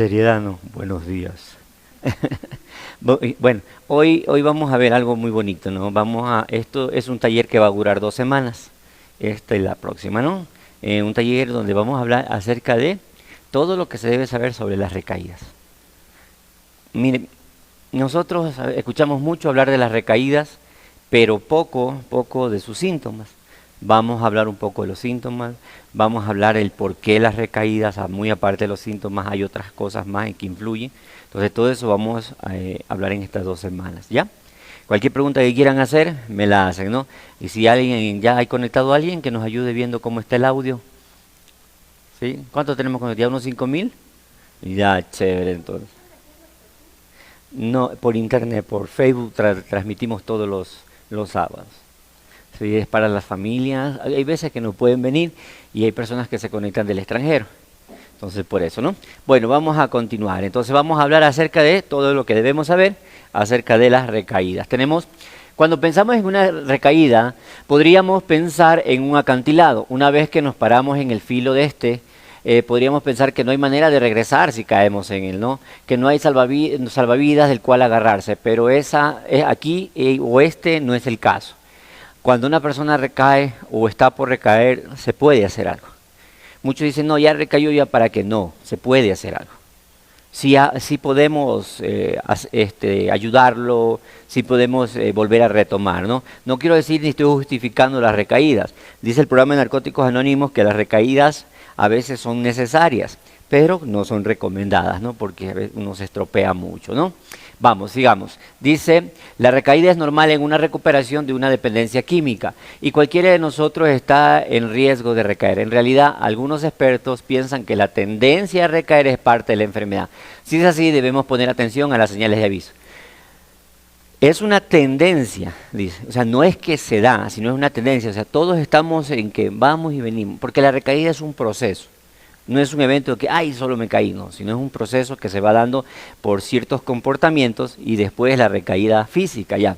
Seriedad, no. Buenos días. Bueno, hoy vamos a ver algo muy bonito, ¿no? Esto es un taller que va a durar 2 semanas, esta y la próxima, ¿no? Un taller donde vamos a hablar acerca de todo lo que se debe saber sobre las recaídas. Miren, nosotros escuchamos mucho hablar de las recaídas, pero poco de sus síntomas. Vamos a hablar un poco de los síntomas, vamos a hablar el por qué las recaídas, muy aparte de los síntomas, hay otras cosas más en que influyen. Entonces todo eso vamos a hablar en estas 2 semanas, ¿ya? Cualquier pregunta que quieran hacer, me la hacen, ¿no? Y si alguien, ya hay conectado a alguien que nos ayude viendo cómo está el audio, ¿sí? ¿Cuánto tenemos conectado? ¿Unos 5.000? Ya, chévere, entonces. No, por internet, por Facebook transmitimos todos los sábados. Sí, es para las familias. Hay veces que no pueden venir y hay personas que se conectan del extranjero. Entonces, por eso, ¿no? Bueno, vamos a continuar. Entonces, vamos a hablar acerca de todo lo que debemos saber acerca de las recaídas. Cuando pensamos en una recaída, podríamos pensar en un acantilado. Una vez que nos paramos en el filo de podríamos pensar que no hay manera de regresar si caemos en él, ¿no? Que no hay salvavidas del cual agarrarse, pero aquí o no es el caso. Cuando una persona recae o está por recaer, se puede hacer algo. Muchos dicen, no, ya recayó, ya para qué. No, se puede hacer algo. Sí podemos ayudarlo, sí podemos volver a retomar, ¿no? No quiero decir ni estoy justificando las recaídas. Dice el programa de Narcóticos Anónimos que las recaídas a veces son necesarias, pero no son recomendadas, ¿no? Porque a veces uno se estropea mucho, ¿no? Vamos, sigamos. Dice, la recaída es normal en una recuperación de una dependencia química y cualquiera de nosotros está en riesgo de recaer. En realidad, algunos expertos piensan que la tendencia a recaer es parte de la enfermedad. Si es así, debemos poner atención a las señales de aviso. Es una tendencia, dice. O sea, no es que se da, sino es una tendencia. O sea, todos estamos en que vamos y venimos, porque la recaída es un proceso. No es un evento que, ay, solo me caí, no, sino es un proceso que se va dando por ciertos comportamientos y después la recaída física, ya.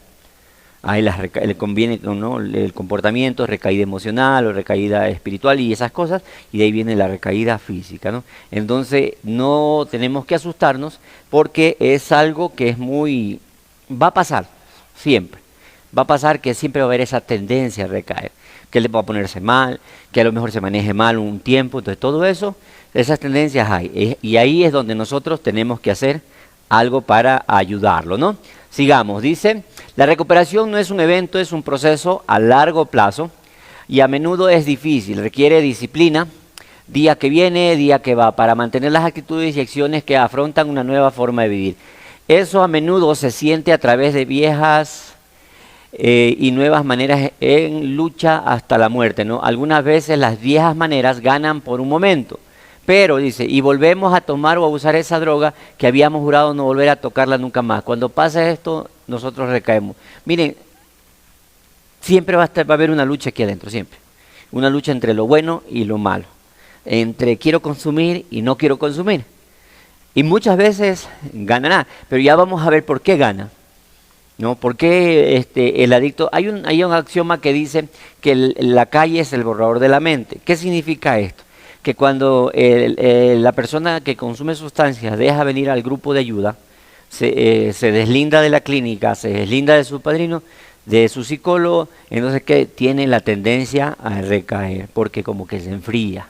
Ahí le conviene, ¿no? El comportamiento, recaída emocional o recaída espiritual y esas cosas, y de ahí viene la recaída física, ¿no? Entonces, no tenemos que asustarnos porque es algo que va a pasar, siempre. Va a pasar que siempre va a haber esa tendencia a recaer, que le va a ponerse mal, que a lo mejor se maneje mal un tiempo, entonces todo eso, esas tendencias hay, y ahí es donde nosotros tenemos que hacer algo para ayudarlo, ¿no? Sigamos, dice, la recuperación no es un evento, es un proceso a largo plazo, y a menudo es difícil, requiere disciplina, día que viene, día que va, para mantener las actitudes y acciones que afrontan una nueva forma de vivir. Eso a menudo se siente a través de viejas y nuevas maneras en lucha hasta la muerte, ¿no? Algunas veces las viejas maneras ganan por un momento, pero dice, y volvemos a tomar o a usar esa droga que habíamos jurado no volver a tocarla nunca más. Cuando pasa esto, nosotros recaemos. Miren, siempre va a haber una lucha aquí adentro, siempre. Una lucha entre lo bueno y lo malo. Entre quiero consumir y no quiero consumir. Y muchas veces ganará, pero ya vamos a ver por qué gana. ¿No? Porque el adicto, hay un axioma que dice que la calle es el borrador de la mente. ¿Qué significa esto? Que cuando la persona que consume sustancias deja venir al grupo de ayuda, se deslinda de la clínica, se deslinda de su padrino, de su psicólogo, entonces que tiene la tendencia a recaer, porque como que se enfría,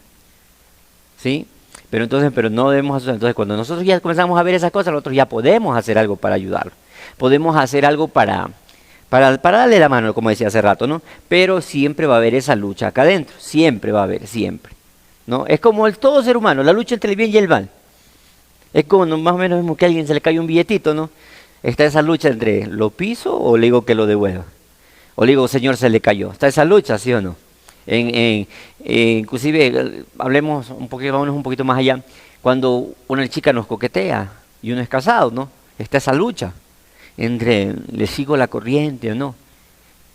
¿sí? Pero no debemos asustar. Entonces cuando nosotros ya comenzamos a ver esas cosas, nosotros ya podemos hacer algo para ayudarlo. Podemos hacer algo para darle la mano, como decía hace rato, ¿no? Pero siempre va a haber esa lucha acá adentro, siempre va a haber, siempre, ¿no? Es como todo ser humano, la lucha entre el bien y el mal. Es como más o menos como que a alguien se le cae un billetito, ¿no? Está esa lucha entre lo piso o le digo que lo devuelva. O le digo, señor, se le cayó. Está esa lucha, ¿sí o no? Inclusive, vámonos un poquito más allá. Cuando una chica nos coquetea y uno es casado, ¿no? Está esa lucha entre le sigo la corriente o no.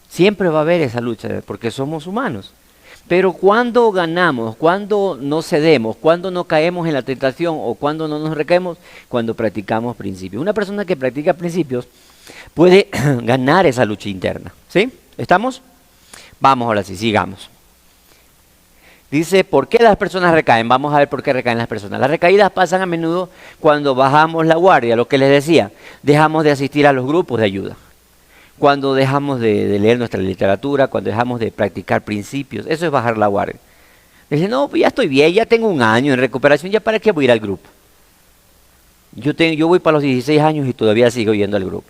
Siempre va a haber esa lucha porque somos humanos. Pero cuando ganamos, cuando no cedemos, cuando no caemos en la tentación o cuando no nos recaemos, cuando practicamos principios. Una persona que practica principios puede ganar esa lucha interna. ¿Sí? ¿Estamos? Vamos ahora sí, sigamos. Dice, ¿por qué las personas recaen? Vamos a ver por qué recaen las personas. Las recaídas pasan a menudo cuando bajamos la guardia, lo que les decía, dejamos de asistir a los grupos de ayuda, cuando dejamos de leer nuestra literatura, cuando dejamos de practicar principios, eso es bajar la guardia. Dice, no, pues ya estoy bien, ya tengo un año en recuperación, ¿ya para qué voy a ir al grupo? Yo voy para los 16 años y todavía sigo yendo al grupo.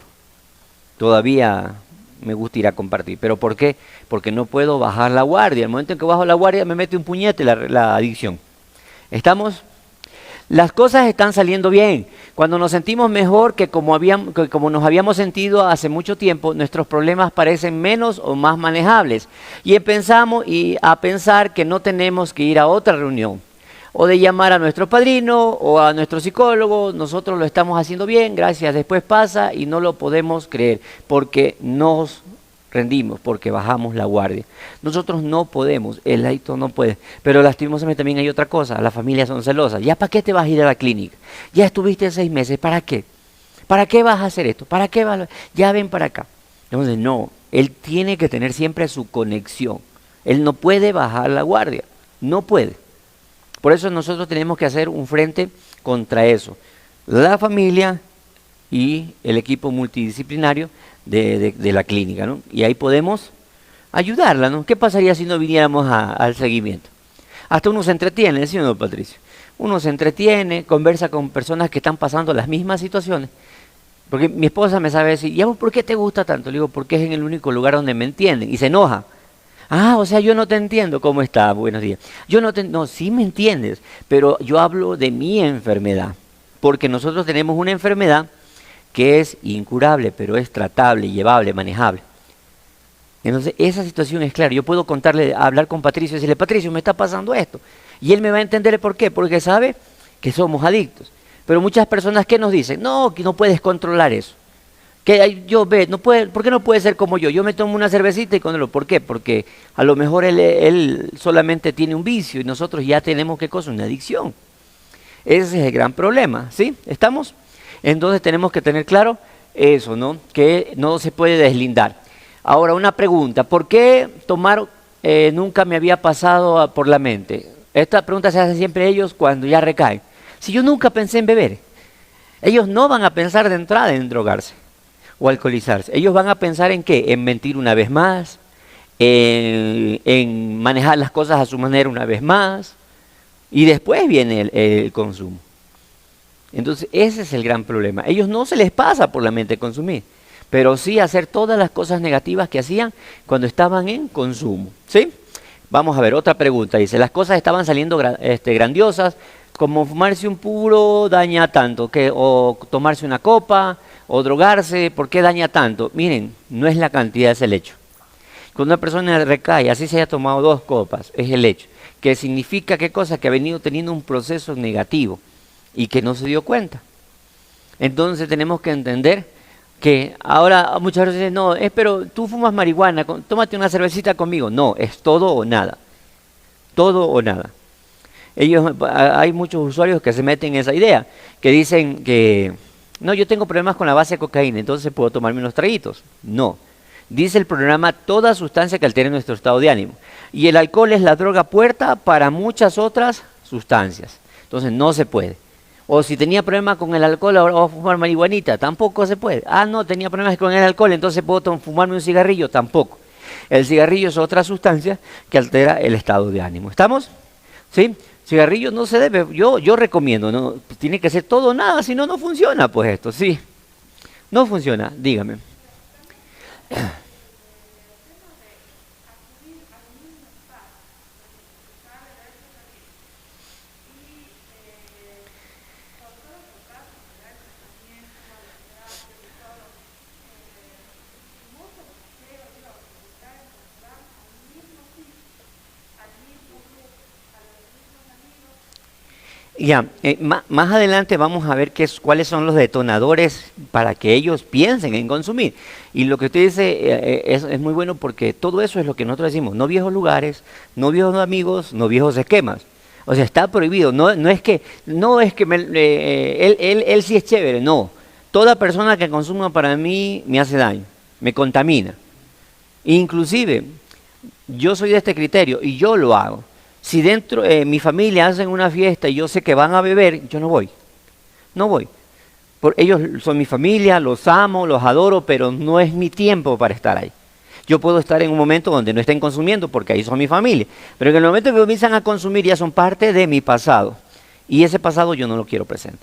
Todavía me gusta ir a compartir. ¿Pero por qué? Porque no puedo bajar la guardia. El momento en que bajo la guardia me mete un puñete la adicción. ¿Estamos? Las cosas están saliendo bien. Cuando nos sentimos mejor que como nos habíamos sentido hace mucho tiempo, nuestros problemas parecen menos o más manejables. Y empezamos a pensar que no tenemos que ir a otra reunión, o de llamar a nuestro padrino o a nuestro psicólogo. Nosotros lo estamos haciendo bien, gracias. Después pasa y no lo podemos creer porque nos rendimos, porque bajamos la guardia. Nosotros no podemos, el adicto no puede. Pero lastimosamente también hay otra cosa, las familias son celosas. ¿Ya para qué te vas a ir a la clínica? Ya estuviste 6 meses, ¿para qué? ¿Para qué vas a hacer esto? ¿Para qué vas a... Ya ven para acá. Entonces no, él tiene que tener siempre su conexión. Él no puede bajar la guardia, no puede. Por eso nosotros tenemos que hacer un frente contra eso. La familia y el equipo multidisciplinario de la clínica, ¿no? Y ahí podemos ayudarla, ¿no? ¿Qué pasaría si no viniéramos al seguimiento? Hasta uno se entretiene, ¿sí o no, Patricio? Uno se entretiene, conversa con personas que están pasando las mismas situaciones. Porque mi esposa me sabe decir, ¿y a vos por qué te gusta tanto? Le digo, porque es en el único lugar donde me entienden. Y se enoja. Ah, o sea, yo no te entiendo. ¿Cómo está? Buenos días. No, sí me entiendes, pero yo hablo de mi enfermedad. Porque nosotros tenemos una enfermedad que es incurable, pero es tratable, llevable, manejable. Entonces, esa situación es clara. Yo puedo hablar con Patricio y decirle, Patricio, me está pasando esto. Y él me va a entender el por qué, porque sabe que somos adictos. Pero muchas personas, ¿qué nos dicen? No, que no puedes controlar eso. ¿Por qué no puede ser como yo? Yo me tomo una cervecita y controlo. ¿Por qué? Porque a lo mejor él solamente tiene un vicio y nosotros ya tenemos, ¿qué cosa? Una adicción. Ese es el gran problema, ¿sí? ¿Estamos? Entonces tenemos que tener claro eso, ¿no? Que no se puede deslindar. Ahora, una pregunta. ¿Por qué tomar nunca me había pasado por la mente? Esta pregunta se hace siempre ellos cuando ya recaen. Si yo nunca pensé en beber, ellos no van a pensar de entrada en drogarse o alcoholizarse. Ellos van a pensar en qué, en mentir una vez más, en manejar las cosas a su manera una vez más, y después viene el consumo. Entonces ese es el gran problema. Ellos no se les pasa por la mente consumir, pero sí hacer todas las cosas negativas que hacían cuando estaban en consumo, ¿sí? Vamos a ver, otra pregunta. Dice, las cosas estaban saliendo grandiosas, como fumarse un puro daña tanto, o tomarse una copa, o drogarse, ¿por qué daña tanto? Miren, no es la cantidad, es el hecho. Cuando una persona recae, así se haya tomado 2 copas, es el hecho. Que significa, ¿qué cosa? Que ha venido teniendo un proceso negativo y que no se dio cuenta. Entonces tenemos que entender que ahora muchas veces dicen, no, pero tú fumas marihuana, tómate una cervecita conmigo. No, es todo o nada. Todo o nada. Hay muchos usuarios que se meten en esa idea, que dicen que, no, yo tengo problemas con la base de cocaína, entonces puedo tomarme unos traguitos. No. Dice el programa, toda sustancia que altere nuestro estado de ánimo. Y el alcohol es la droga puerta para muchas otras sustancias. Entonces no se puede. O si tenía problemas con el alcohol, ahora voy a fumar marihuanita. Tampoco se puede. Ah, no, tenía problemas con el alcohol, entonces puedo fumarme un cigarrillo. Tampoco. El cigarrillo es otra sustancia que altera el estado de ánimo. ¿Estamos? ¿Sí? Cigarrillo no se debe, yo recomiendo, no tiene que ser todo o nada, si no, no funciona, pues esto, sí. No funciona, dígame. Ya, más adelante vamos a ver cuáles son los detonadores para que ellos piensen en consumir. Y lo que usted dice es muy bueno porque todo eso es lo que nosotros decimos, no viejos lugares, no viejos amigos, no viejos esquemas. O sea, está prohibido, no es que él sí es chévere, no. Toda persona que consuma para mí me hace daño, me contamina. Inclusive, yo soy de este criterio y yo lo hago. Si dentro de mi familia hacen una fiesta y yo sé que van a beber, yo no voy. No voy. Ellos son mi familia, los amo, los adoro, pero no es mi tiempo para estar ahí. Yo puedo estar en un momento donde no estén consumiendo porque ahí son mi familia. Pero en el momento que comienzan a consumir ya son parte de mi pasado. Y ese pasado yo no lo quiero presente.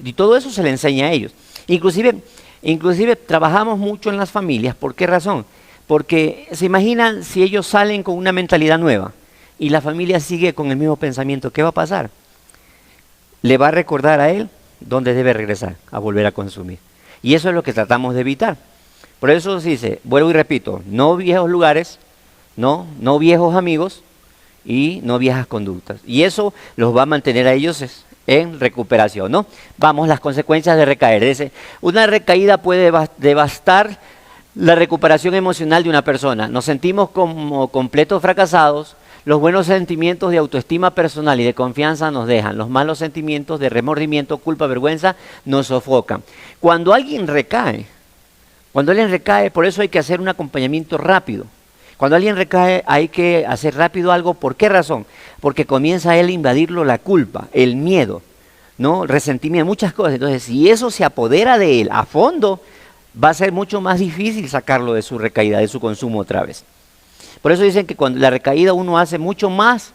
Y todo eso se le enseña a ellos. Inclusive trabajamos mucho en las familias. ¿Por qué razón? Porque se imaginan si ellos salen con una mentalidad nueva y la familia sigue con el mismo pensamiento, ¿qué va a pasar? Le va a recordar a él dónde debe regresar a volver a consumir. Y eso es lo que tratamos de evitar. Por eso se dice, vuelvo y repito, no viejos lugares, no viejos amigos y no viejas conductas. Y eso los va a mantener a ellos en recuperación, ¿no? Vamos, las consecuencias de recaer. Dice, una recaída puede devastar la recuperación emocional de una persona. Nos sentimos como completos fracasados. Los buenos sentimientos de autoestima personal y de confianza nos dejan. Los malos sentimientos de remordimiento, culpa, vergüenza nos sofocan. Cuando alguien recae, por eso hay que hacer un acompañamiento rápido. Cuando alguien recae hay que hacer rápido algo. ¿Por qué razón? Porque comienza a él a invadirlo la culpa, el miedo, ¿no? El resentimiento, muchas cosas. Entonces, si eso se apodera de él a fondo, va a ser mucho más difícil sacarlo de su recaída, de su consumo otra vez. Por eso dicen que cuando la recaída uno hace mucho más,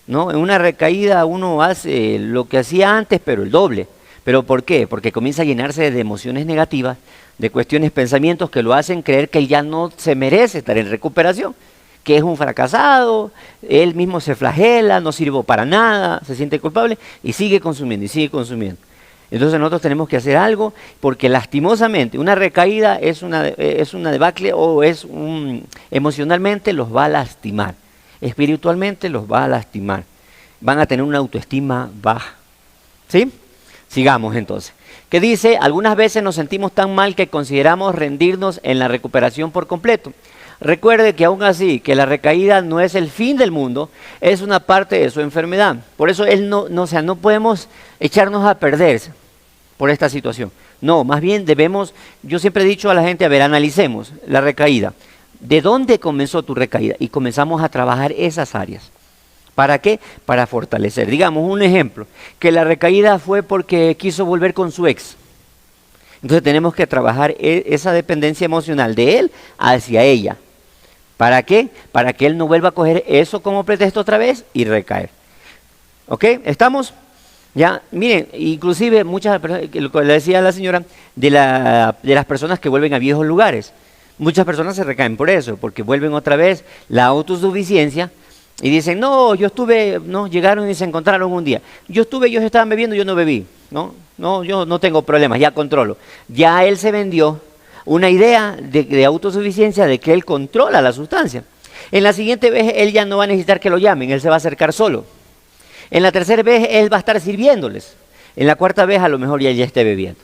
¿no? En una recaída uno hace lo que hacía antes, pero el doble. ¿Pero por qué? Porque comienza a llenarse de emociones negativas, de cuestiones, pensamientos que lo hacen creer que él ya no se merece estar en recuperación, que es un fracasado, él mismo se flagela, no sirvo para nada, se siente culpable y sigue consumiendo y sigue consumiendo. Entonces nosotros tenemos que hacer algo porque lastimosamente una recaída es una debacle o emocionalmente los va a lastimar, espiritualmente los va a lastimar, van a tener una autoestima baja. ¿Sí? Sigamos entonces. ¿Qué dice? Algunas veces nos sentimos tan mal que consideramos rendirnos en la recuperación por completo. Recuerde que aún así, que la recaída no es el fin del mundo, es una parte de su enfermedad. Por eso no podemos echarnos a perder por esta situación. No, más bien yo siempre he dicho a la gente, a ver, analicemos la recaída. ¿De dónde comenzó tu recaída? Y comenzamos a trabajar esas áreas. ¿Para qué? Para fortalecer. Digamos, un ejemplo, que la recaída fue porque quiso volver con su ex. Entonces tenemos que trabajar esa dependencia emocional de él hacia ella. ¿Para qué? Para que él no vuelva a coger eso como pretexto otra vez y recaer. ¿Ok? ¿Estamos? Ya, miren, inclusive muchas personas, lo que le decía a la señora, de las personas que vuelven a viejos lugares. Muchas personas se recaen por eso, porque vuelven otra vez la autosuficiencia. Y dicen, llegaron y se encontraron un día. Ellos estaban bebiendo, yo no bebí. Yo no tengo problemas, ya controlo. Ya él se vendió una idea de autosuficiencia, de que él controla la sustancia. En la siguiente vez, él ya no va a necesitar que lo llamen, él se va a acercar solo. En la tercera vez, él va a estar sirviéndoles. En la cuarta vez, a lo mejor ya esté bebiendo.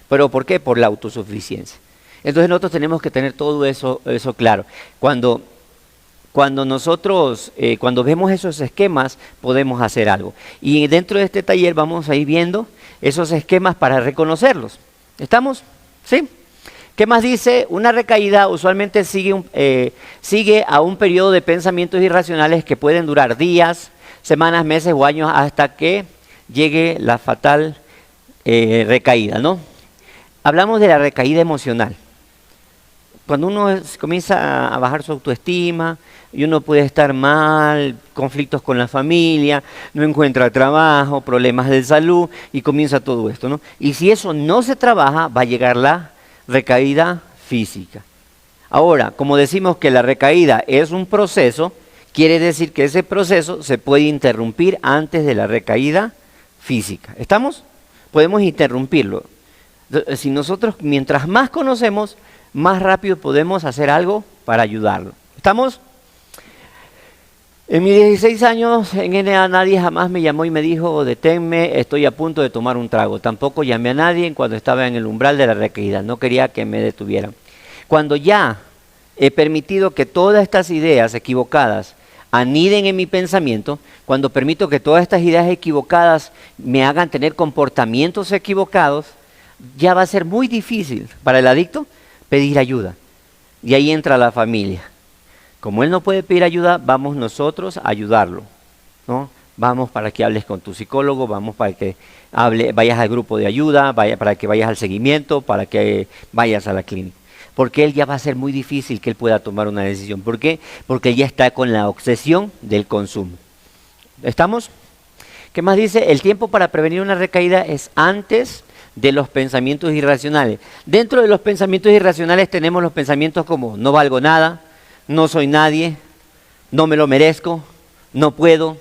¿Pero por qué? Por la autosuficiencia. Entonces nosotros tenemos que tener todo eso claro. Cuando vemos esos esquemas, podemos hacer algo. Y dentro de este taller vamos a ir viendo esos esquemas para reconocerlos. ¿Estamos? ¿Sí? ¿Qué más dice? Una recaída usualmente sigue a un periodo de pensamientos irracionales que pueden durar días, semanas, meses o años hasta que llegue la fatal recaída, ¿no? Hablamos de la recaída emocional. Cuando uno comienza a bajar su autoestima y uno puede estar mal, conflictos con la familia, no encuentra trabajo, problemas de salud y comienza todo esto, ¿no? Y si eso no se trabaja, va a llegar la recaída física. Ahora, como decimos que la recaída es un proceso, quiere decir que ese proceso se puede interrumpir antes de la recaída física. ¿Estamos? Podemos interrumpirlo. Si nosotros, mientras más conocemos, más rápido podemos hacer algo para ayudarlo. ¿Estamos? En mis 16 años en NA nadie jamás me llamó y me dijo, deténme, estoy a punto de tomar un trago. Tampoco llamé a nadie cuando estaba en el umbral de la recaída, no quería que me detuvieran. Cuando ya he permitido que todas estas ideas equivocadas aniden en mi pensamiento, cuando permito que todas estas ideas equivocadas me hagan tener comportamientos equivocados, ya va a ser muy difícil para el adicto pedir ayuda. Y ahí entra la familia. Como él no puede pedir ayuda, vamos nosotros a ayudarlo. ¿no? Vamos para que hables con tu psicólogo, vamos para que vayas al grupo de ayuda, para que vayas al seguimiento, para que vayas a la clínica. Porque él ya va a ser muy difícil que él pueda tomar una decisión. ¿Por qué? Porque ya está con la obsesión del consumo. ¿Estamos? ¿Qué más dice? El tiempo para prevenir una recaída es antes de los pensamientos irracionales. Dentro de los pensamientos irracionales tenemos los pensamientos como no valgo nada, no soy nadie, no me lo merezco, no puedo.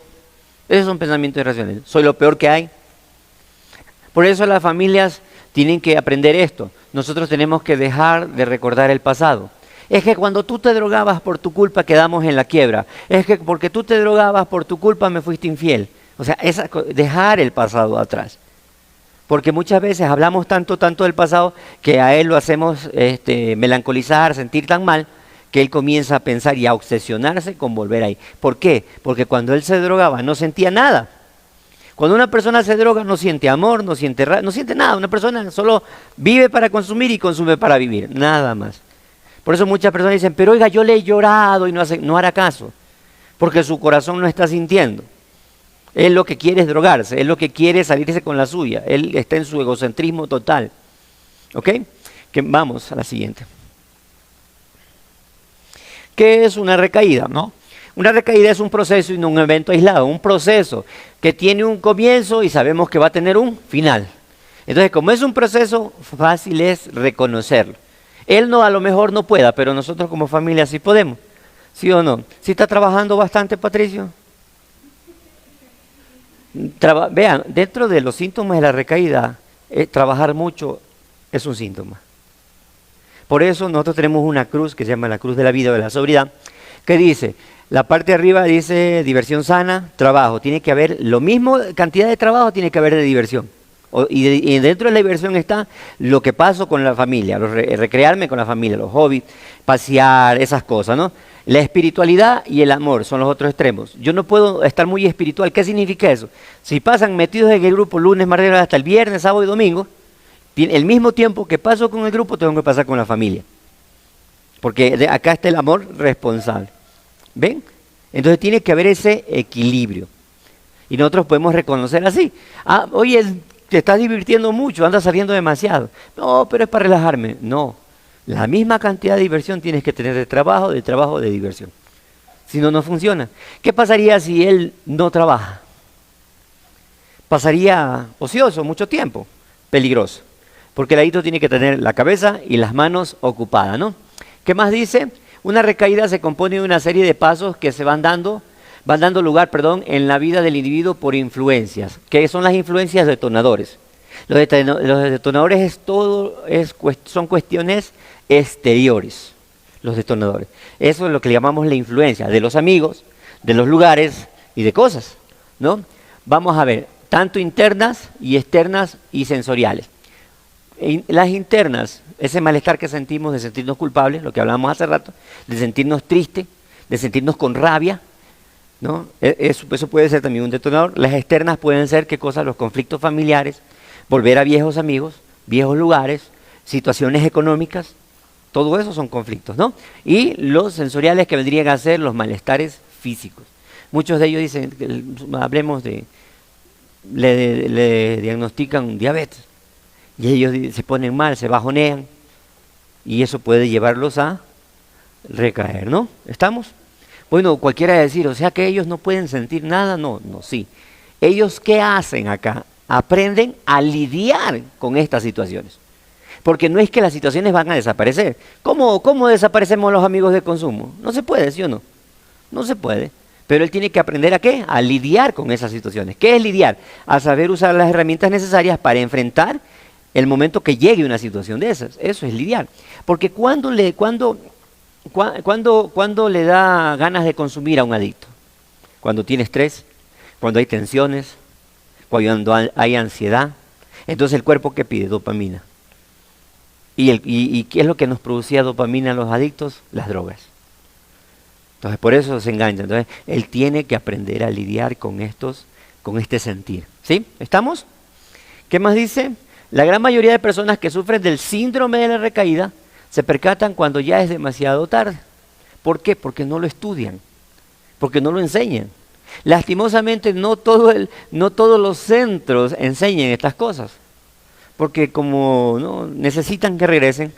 Esos son pensamientos irracionales. Soy lo peor que hay. Por eso las familias tienen que aprender esto. Nosotros tenemos que dejar de recordar el pasado. Es que cuando tú te drogabas por tu culpa quedamos en la quiebra. Es que porque tú te drogabas por tu culpa me fuiste infiel. O sea, dejar el pasado atrás. Porque muchas veces hablamos tanto del pasado que a él lo hacemos melancolizar, sentir tan mal, que él comienza a pensar y a obsesionarse con volver ahí. ¿Por qué? Porque cuando él se drogaba no sentía nada. Cuando una persona se droga no siente amor, no siente nada. Una persona solo vive para consumir y consume para vivir, nada más. Por eso muchas personas dicen, pero oiga, yo le he llorado y no hará caso, porque su corazón no está sintiendo. Él lo que quiere es drogarse, él lo que quiere es salirse con la suya, él está en su egocentrismo total. ¿Ok? Vamos a la siguiente. ¿Qué es una recaída? ¿No? Una recaída es un proceso y no un evento aislado, un proceso que tiene un comienzo y sabemos que va a tener un final. Entonces, como es un proceso, fácil es reconocerlo. Él a lo mejor no pueda, pero nosotros como familia sí podemos. ¿Sí o no? ¿Sí está trabajando bastante, Patricio? Vean, dentro de los síntomas de la recaída, trabajar mucho es un síntoma. Por eso nosotros tenemos una cruz que se llama la cruz de la vida o de la sobriedad, que dice, la parte de arriba dice diversión sana, trabajo. Tiene que haber, lo mismo cantidad de trabajo tiene que haber de diversión. Y dentro de la diversión está lo que paso con la familia, recrearme con la familia, los hobbies, pasear, esas cosas, ¿no? La espiritualidad y el amor son los otros extremos. Yo no puedo estar muy espiritual. ¿Qué significa eso? Si pasan metidos en el grupo lunes, martes, hasta el viernes, sábado y domingo, el mismo tiempo que paso con el grupo tengo que pasar con la familia. Porque acá está el amor responsable. ¿Ven? Entonces tiene que haber ese equilibrio. Y nosotros podemos reconocer así. Oye, te estás divirtiendo mucho, andas saliendo demasiado. No, pero es para relajarme. No. La misma cantidad de diversión tienes que tener de trabajo, de diversión. Si no, no funciona. ¿Qué pasaría si él no trabaja? Pasaría ocioso mucho tiempo. Peligroso. Porque el adicto tiene que tener la cabeza y las manos ocupadas, ¿no? ¿Qué más dice? Una recaída se compone de una serie de pasos que se van dando lugar, en la vida del individuo por influencias. ¿Qué son las influencias? Detonadores. Los detonadores son cuestiones exteriores, los detonadores. Eso es lo que le llamamos la influencia de los amigos, de los lugares y de cosas, ¿no? Vamos a ver, tanto internas y externas y sensoriales. Las internas, ese malestar que sentimos de sentirnos culpables, lo que hablábamos hace rato, de sentirnos tristes, de sentirnos con rabia, ¿no? Eso puede ser también un detonador. Las externas pueden ser, ¿qué cosas? Los conflictos familiares, volver a viejos amigos, viejos lugares, situaciones económicas, todo eso son conflictos, ¿no? Y los sensoriales que vendrían a ser los malestares físicos. Muchos de ellos dicen, hablemos le diagnostican diabetes. Y ellos se ponen mal, se bajonean, y eso puede llevarlos a recaer, ¿no? ¿Estamos? Bueno, cualquiera decir, o sea que ellos no pueden sentir nada, no, sí. Ellos, ¿qué hacen acá? Aprenden a lidiar con estas situaciones. Porque no es que las situaciones van a desaparecer. ¿Cómo desaparecemos los amigos de consumo? No se puede, ¿sí o no? No se puede. Pero él tiene que aprender ¿a qué? A lidiar con esas situaciones. ¿Qué es lidiar? A saber usar las herramientas necesarias para enfrentar el momento que llegue una situación de esas. Eso es lidiar. Porque cuando le da ganas de consumir a un adicto? Cuando tiene estrés, cuando hay tensiones, cuando hay ansiedad. Entonces el cuerpo, ¿qué pide? Dopamina. ¿Y qué es lo que nos producía dopamina a los adictos? Las drogas. Entonces por eso se engancha. Entonces él tiene que aprender a lidiar con este sentir. ¿Sí? ¿Estamos? ¿Qué más dice? La gran mayoría de personas que sufren del síndrome de la recaída se percatan cuando ya es demasiado tarde. ¿Por qué? Porque no lo estudian, porque no lo enseñan. Lastimosamente no todos los centros enseñan estas cosas, porque como no necesitan que regresen,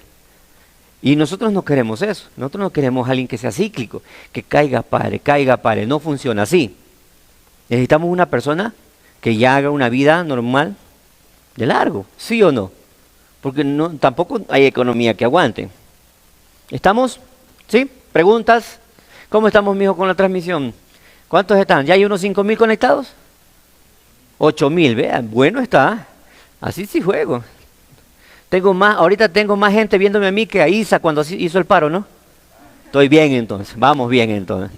y nosotros no queremos eso, nosotros no queremos a alguien que sea cíclico, que caiga, pare, no funciona así. Necesitamos una persona que ya haga una vida normal de largo, ¿sí o no? Porque no, tampoco hay economía que aguante. ¿Estamos? ¿Sí? ¿Preguntas? ¿Cómo estamos, mijo, con la transmisión? ¿Cuántos están? ¿Ya hay unos 5.000 conectados? 8.000, vean, bueno está. Así sí juego. Ahorita tengo más gente viéndome a mí que a Isa cuando hizo el paro, ¿no? Estoy bien entonces, vamos bien entonces,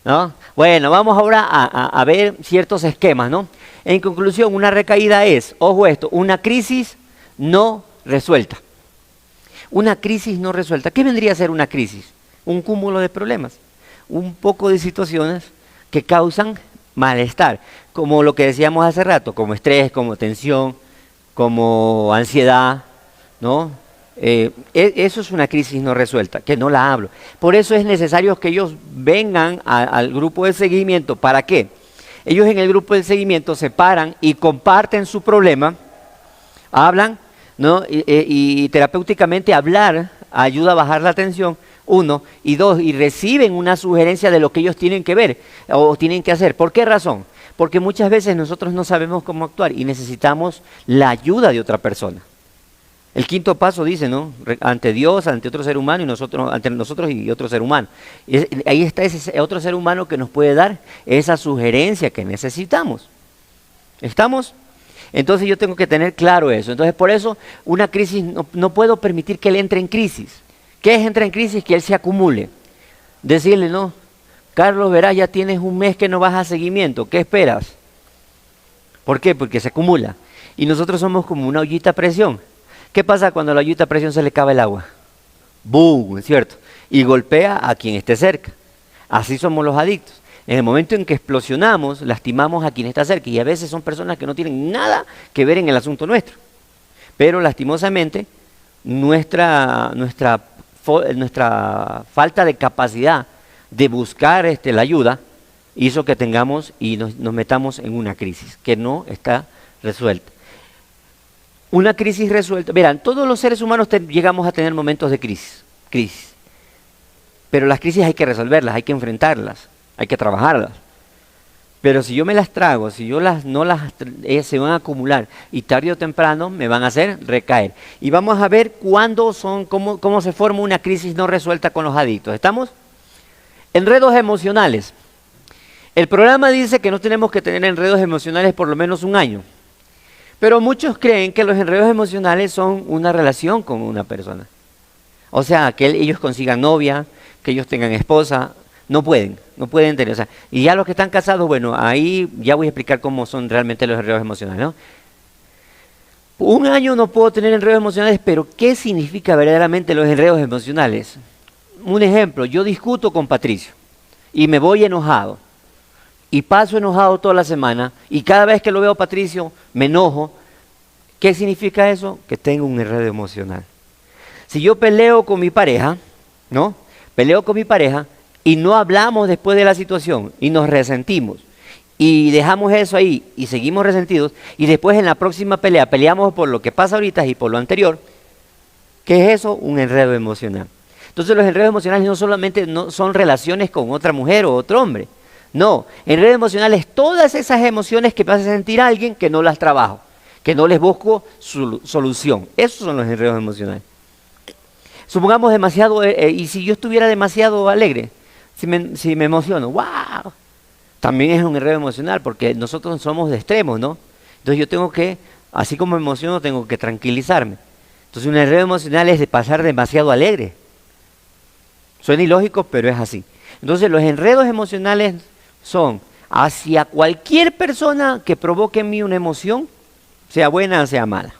¿no? Bueno, vamos ahora a ver ciertos esquemas, ¿no? En conclusión, una recaída es, ojo esto, una crisis no resuelta. Una crisis no resuelta. ¿Qué vendría a ser una crisis? Un cúmulo de problemas, un poco de situaciones que causan malestar, como lo que decíamos hace rato, como estrés, como tensión, como ansiedad, ¿no? Eso es una crisis no resuelta, que no la hablo. Por eso es necesario que ellos vengan al grupo de seguimiento. ¿Para qué? Ellos en el grupo de seguimiento se paran y comparten su problema, hablan, ¿no? Y terapéuticamente hablar ayuda a bajar la tensión, 1, y 2, y reciben una sugerencia de lo que ellos tienen que ver o tienen que hacer. ¿Por qué razón? Porque muchas veces nosotros no sabemos cómo actuar y necesitamos la ayuda de otra persona. El quinto paso dice, ¿no? Ante Dios, ante otro ser humano y ante nosotros y otro ser humano. Ahí está ese otro ser humano que nos puede dar esa sugerencia que necesitamos. ¿Estamos? Entonces yo tengo que tener claro eso. Entonces por eso una crisis, no puedo permitir que él entre en crisis. ¿Qué es entrar en crisis? Que él se acumule. Decirle, no, Carlos, verás, ya tienes un mes que no vas a seguimiento. ¿Qué esperas? ¿Por qué? Porque se acumula. Y nosotros somos como una ollita a presión. ¿Qué pasa cuando a la ollita a presión se le acaba el agua? ¡Bum! ¿Cierto? Y golpea a quien esté cerca. Así somos los adictos. En el momento en que explosionamos, lastimamos a quien está cerca. Y a veces son personas que no tienen nada que ver en el asunto nuestro. Pero lastimosamente, nuestra falta de capacidad de buscar la ayuda hizo que tengamos y nos metamos en una crisis que no está resuelta. Una crisis resuelta. Verán, todos los seres humanos llegamos a tener momentos de crisis. Pero las crisis hay que resolverlas, hay que enfrentarlas, hay que trabajarlas. Pero si yo me las trago, si yo se van a acumular y tarde o temprano me van a hacer recaer. Y vamos a ver cómo se forma una crisis no resuelta con los adictos. ¿Estamos? Enredos emocionales. El programa dice que no tenemos que tener enredos emocionales por lo menos un año. Pero muchos creen que los enredos emocionales son una relación con una persona. O sea, que ellos consigan novia, que ellos tengan esposa, no pueden tener. O sea, y ya los que están casados, bueno, ahí ya voy a explicar cómo son realmente los enredos emocionales, ¿no? Un año no puedo tener enredos emocionales, pero ¿qué significa verdaderamente los enredos emocionales? Un ejemplo, yo discuto con Patricio y me voy enojado. Y paso enojado toda la semana, y cada vez que lo veo a Patricio, me enojo. ¿Qué significa eso? Que tengo un enredo emocional. Si yo peleo con mi pareja, ¿no? Peleo con mi pareja, y no hablamos después de la situación, y nos resentimos, y dejamos eso ahí, y seguimos resentidos, y después en la próxima pelea, peleamos por lo que pasa ahorita y por lo anterior. ¿Qué es eso? Un enredo emocional. Entonces los enredos emocionales no solamente son relaciones con otra mujer o otro hombre. No, enredo emocional es todas esas emociones que me hace sentir a alguien que no las trabajo, que no les busco solución. Esos son los enredos emocionales. Supongamos demasiado, y si yo estuviera demasiado alegre, si me emociono, ¡wow! También es un enredo emocional, porque nosotros somos de extremos, ¿no? Entonces yo tengo que, así como me emociono, tengo que tranquilizarme. Entonces un enredo emocional es de pasar demasiado alegre. Suena ilógico, pero es así. Entonces los enredos emocionales son hacia cualquier persona que provoque en mí una emoción, sea buena o sea mala.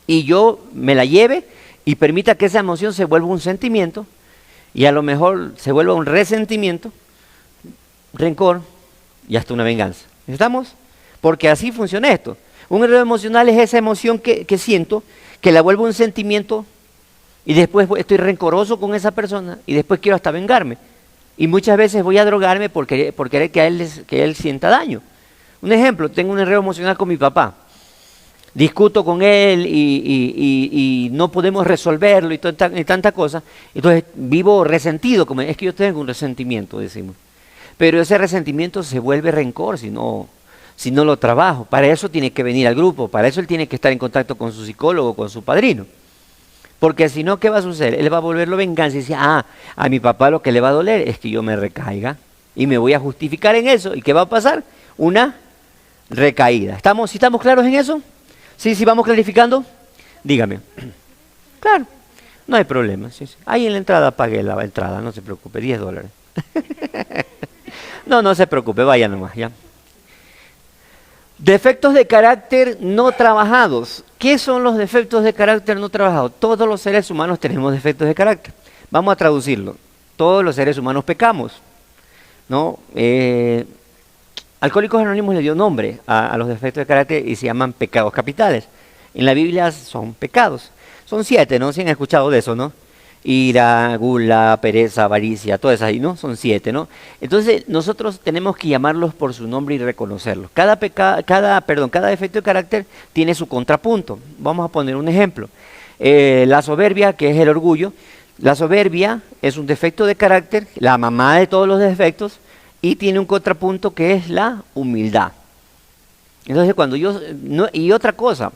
Y yo me la lleve y permita que esa emoción se vuelva un sentimiento y a lo mejor se vuelva un resentimiento, rencor y hasta una venganza. ¿Estamos? Porque así funciona esto. Un enredo emocional es esa emoción que siento, que la vuelvo un sentimiento y después estoy rencoroso con esa persona y después quiero hasta vengarme. Y muchas veces voy a drogarme por querer que él sienta daño. Un ejemplo, tengo un enredo emocional con mi papá. Discuto con él y no podemos resolverlo y tanta cosa. Entonces vivo resentido, como es que yo tengo un resentimiento, decimos. Pero ese resentimiento se vuelve rencor si no lo trabajo. Para eso tiene que venir al grupo, para eso él tiene que estar en contacto con su psicólogo, con su padrino. Porque si no, ¿qué va a suceder? Él va a volverlo venganza y dice, a mi papá lo que le va a doler es que yo me recaiga y me voy a justificar en eso. ¿Y qué va a pasar? Una recaída. ¿Sí estamos claros en eso? ¿Sí vamos clarificando? Dígame. Claro, no hay problema. Sí. Ahí en la entrada pagué la entrada, no se preocupe, $10. No se preocupe, vaya nomás, ya. Defectos de carácter no trabajados. ¿Qué son los defectos de carácter no trabajados? Todos los seres humanos tenemos defectos de carácter. Vamos a traducirlo. Todos los seres humanos pecamos, ¿no? Alcohólicos Anónimos le dio nombre a los defectos de carácter y se llaman pecados capitales. En la Biblia son pecados. Son 7, ¿no? Si han escuchado de eso, ¿no? Ira, gula, pereza, avaricia, todas esas ahí, ¿no? Son 7, ¿no? Entonces nosotros tenemos que llamarlos por su nombre y reconocerlos. Cada defecto de carácter tiene su contrapunto. Vamos a poner un ejemplo. La soberbia, que es el orgullo. La soberbia es un defecto de carácter, la mamá de todos los defectos, y tiene un contrapunto que es la humildad. Entonces y otra cosa,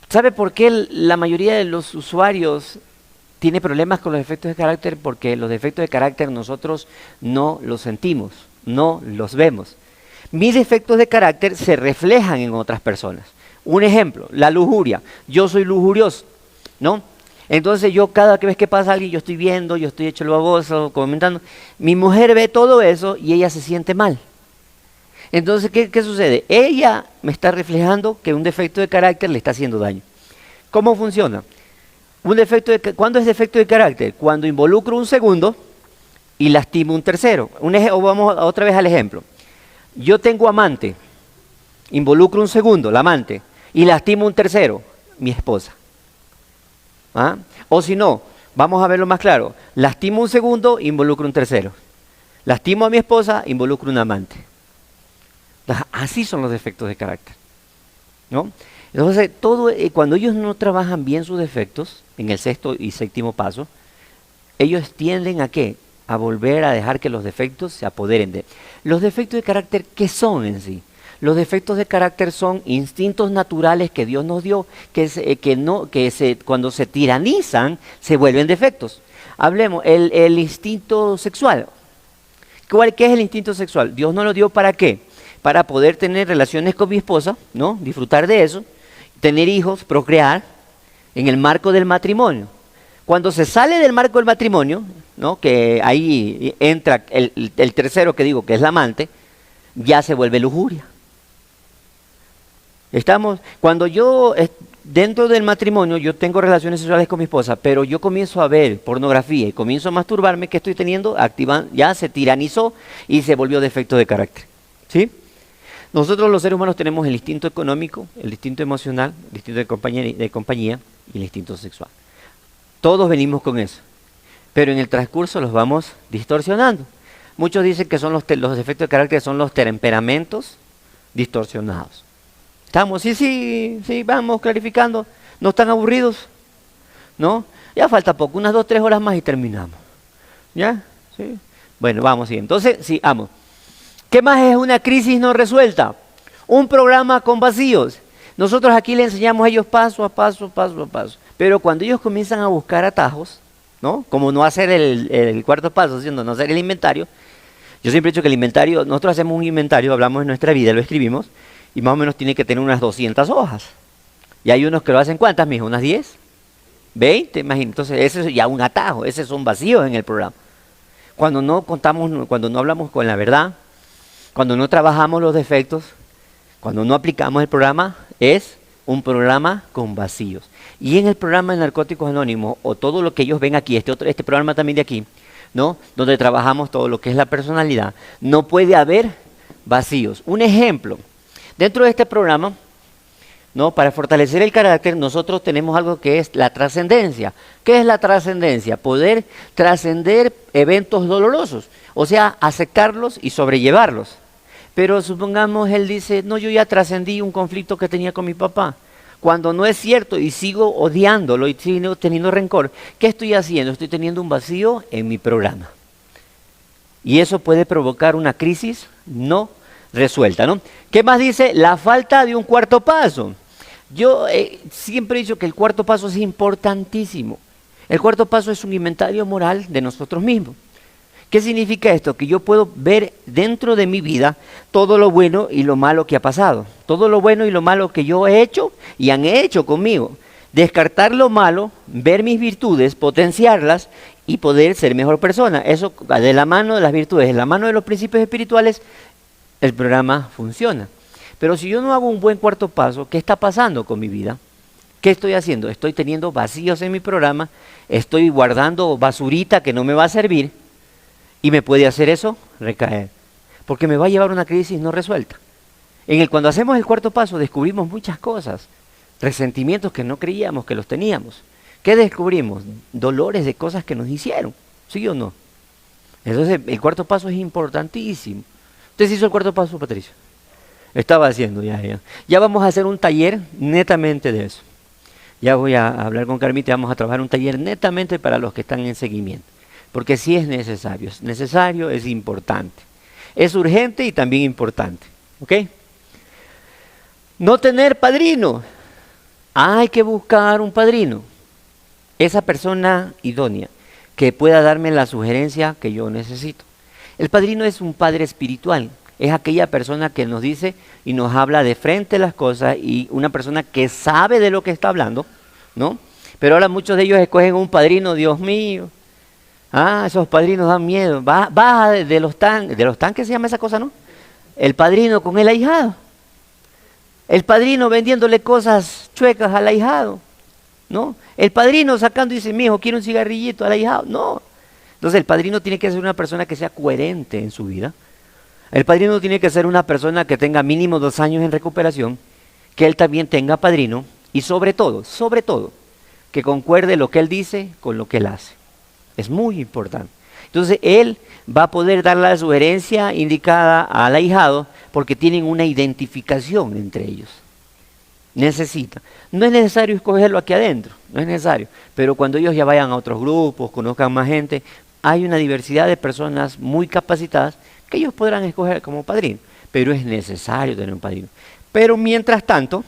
¿sabe por qué la mayoría de los usuarios tiene problemas con los defectos de carácter? Porque los defectos de carácter nosotros no los sentimos, no los vemos. Mis defectos de carácter se reflejan en otras personas. Un ejemplo, la lujuria. Yo soy lujurioso, ¿no? Entonces yo cada vez que pasa alguien, yo estoy viendo, yo estoy hecho el baboso, comentando. Mi mujer ve todo eso y ella se siente mal. Entonces, ¿qué sucede? Ella me está reflejando que un defecto de carácter le está haciendo daño. ¿Cómo funciona? ¿Cuándo es defecto de carácter? Cuando involucro un segundo y lastimo un tercero. Vamos otra vez al ejemplo. Yo tengo amante, involucro un segundo, la amante, y lastimo un tercero, mi esposa. ¿Ah? O si no, vamos a verlo más claro. Lastimo un segundo, involucro un tercero. Lastimo a mi esposa, involucro un amante. Así son los defectos de carácter, ¿no? Entonces, cuando ellos no trabajan bien sus defectos, en el 6º y 7º paso, ellos tienden ¿a qué? A volver a dejar que los defectos se apoderen de. Los defectos de carácter, ¿qué son en sí? Los defectos de carácter son instintos naturales que Dios nos dio, cuando se tiranizan, se vuelven defectos. Hablemos, el instinto sexual. ¿Qué es el instinto sexual? Dios nos lo dio ¿para qué? Para poder tener relaciones con mi esposa, ¿no? Disfrutar de eso, tener hijos, procrear, en el marco del matrimonio. Cuando se sale del marco del matrimonio, ¿no? Que ahí entra el tercero que digo, que es la amante, ya se vuelve lujuria. Cuando yo, dentro del matrimonio, yo tengo relaciones sexuales con mi esposa, pero yo comienzo a ver pornografía y comienzo a masturbarme, ¿qué estoy teniendo? Ya se tiranizó y se volvió defecto de carácter. ¿Sí? Nosotros los seres humanos tenemos el instinto económico, el instinto emocional, el instinto de compañía y el instinto sexual. Todos venimos con eso, pero en el transcurso los vamos distorsionando. Muchos dicen que son los defectos de carácter son los temperamentos distorsionados. ¿Estamos? Sí, vamos clarificando. ¿No están aburridos? ¿No? Ya falta poco, unas 2 o 3 horas más y terminamos. ¿Ya? Sí. Bueno, vamos, sí. Entonces, sí, vamos. ¿Qué más es una crisis no resuelta? Un programa con vacíos. Nosotros aquí le enseñamos a ellos paso a paso. Pero cuando ellos comienzan a buscar atajos, ¿no? Como no hacer el 4º paso, siendo no hacer el inventario. Yo siempre he dicho que el inventario, nosotros hacemos un inventario, hablamos de nuestra vida, lo escribimos, y más o menos tiene que tener unas 200 hojas. Y hay unos que lo hacen, ¿cuántas, mijo? ¿Unas 10? ¿20? Imagínate. Entonces, ese es ya un atajo, esos son vacíos en el programa. Cuando no hablamos con la verdad, cuando no trabajamos los defectos, cuando no aplicamos el programa, es un programa con vacíos. Y en el programa de Narcóticos Anónimos, o todo lo que ellos ven aquí, este programa también de aquí, ¿no? Donde trabajamos todo lo que es la personalidad, no puede haber vacíos. Un ejemplo, dentro de este programa, ¿no? Para fortalecer el carácter nosotros tenemos algo que es la trascendencia. ¿Qué es la trascendencia? Poder trascender eventos dolorosos, o sea, aceptarlos y sobrellevarlos. Pero supongamos él dice, no, yo ya trascendí un conflicto que tenía con mi papá. Cuando no es cierto y sigo odiándolo y sigo teniendo rencor, ¿qué estoy haciendo? Estoy teniendo un vacío en mi programa. Y eso puede provocar una crisis no resuelta, ¿no? ¿Qué más dice? La falta de un cuarto paso. Yo siempre he dicho que el cuarto paso es importantísimo. El cuarto paso es un inventario moral de nosotros mismos. ¿Qué significa esto? Que yo puedo ver dentro de mi vida todo lo bueno y lo malo que ha pasado. Todo lo bueno y lo malo que yo he hecho y han hecho conmigo. Descartar lo malo, ver mis virtudes, potenciarlas y poder ser mejor persona. Eso de la mano de las virtudes, de la mano de los principios espirituales, el programa funciona. Pero si yo no hago un buen cuarto paso, ¿qué está pasando con mi vida? ¿Qué estoy haciendo? Estoy teniendo vacíos en mi programa, estoy guardando basurita que no me va a servir y me puede hacer eso recaer. Porque me va a llevar a una crisis no resuelta. Cuando hacemos el cuarto paso descubrimos muchas cosas, resentimientos que no creíamos que los teníamos. ¿Qué descubrimos? Dolores de cosas que nos hicieron, ¿sí o no? Entonces el cuarto paso es importantísimo. ¿Usted se hizo el cuarto paso, Patricio? Estaba haciendo ya. Ya vamos a hacer un taller netamente de eso. Ya voy a hablar con Carmita y vamos a trabajar un taller netamente para los que están en seguimiento. Porque sí es necesario, es importante. Es urgente y también importante. ¿Ok? No tener padrino. Hay que buscar un padrino. Esa persona idónea que pueda darme la sugerencia que yo necesito. El padrino es un padre espiritual. Es aquella persona que nos dice y nos habla de frente las cosas y una persona que sabe de lo que está hablando, ¿no? Pero ahora muchos de ellos escogen un padrino, Dios mío. Ah, esos padrinos dan miedo. Baja de los tanques, se llama esa cosa, ¿no? El padrino con el ahijado. El padrino vendiéndole cosas chuecas al ahijado, ¿no? El padrino sacando y dice, mijo, quiero un cigarrillito al ahijado. No. Entonces el padrino tiene que ser una persona que sea coherente en su vida. El padrino tiene que ser una persona que tenga mínimo 2 años en recuperación, que él también tenga padrino y sobre todo, que concuerde lo que él dice con lo que él hace. Es muy importante. Entonces él va a poder dar la sugerencia indicada al ahijado porque tienen una identificación entre ellos. Necesita. No es necesario escogerlo aquí adentro, no es necesario. Pero cuando ellos ya vayan a otros grupos, conozcan más gente, hay una diversidad de personas muy capacitadas que ellos podrán escoger como padrino. Pero es necesario tener un padrino. Pero mientras tanto,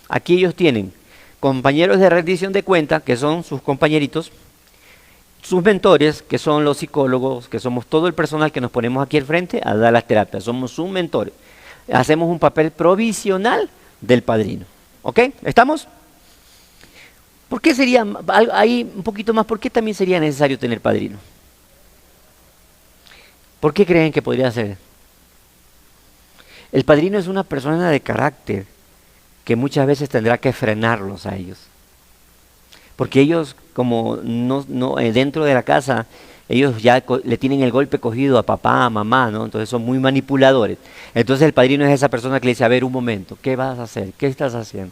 aquí ellos tienen compañeros de rendición de cuenta, que son sus compañeritos, sus mentores, que son los psicólogos, que somos todo el personal que nos ponemos aquí al frente a dar las terapias, somos sus mentores. Hacemos un papel provisional del padrino. ¿Ok? ¿Estamos? ¿Por qué sería, ahí un poquito más, por qué también sería necesario tener padrino? ¿Por qué creen que podría ser? El padrino es una persona de carácter que muchas veces tendrá que frenarlos a ellos. Porque ellos, como dentro de la casa, ellos ya le tienen el golpe cogido a papá, a mamá, ¿no? Entonces son muy manipuladores. Entonces el padrino es esa persona que le dice, a ver, un momento, ¿qué vas a hacer? ¿Qué estás haciendo?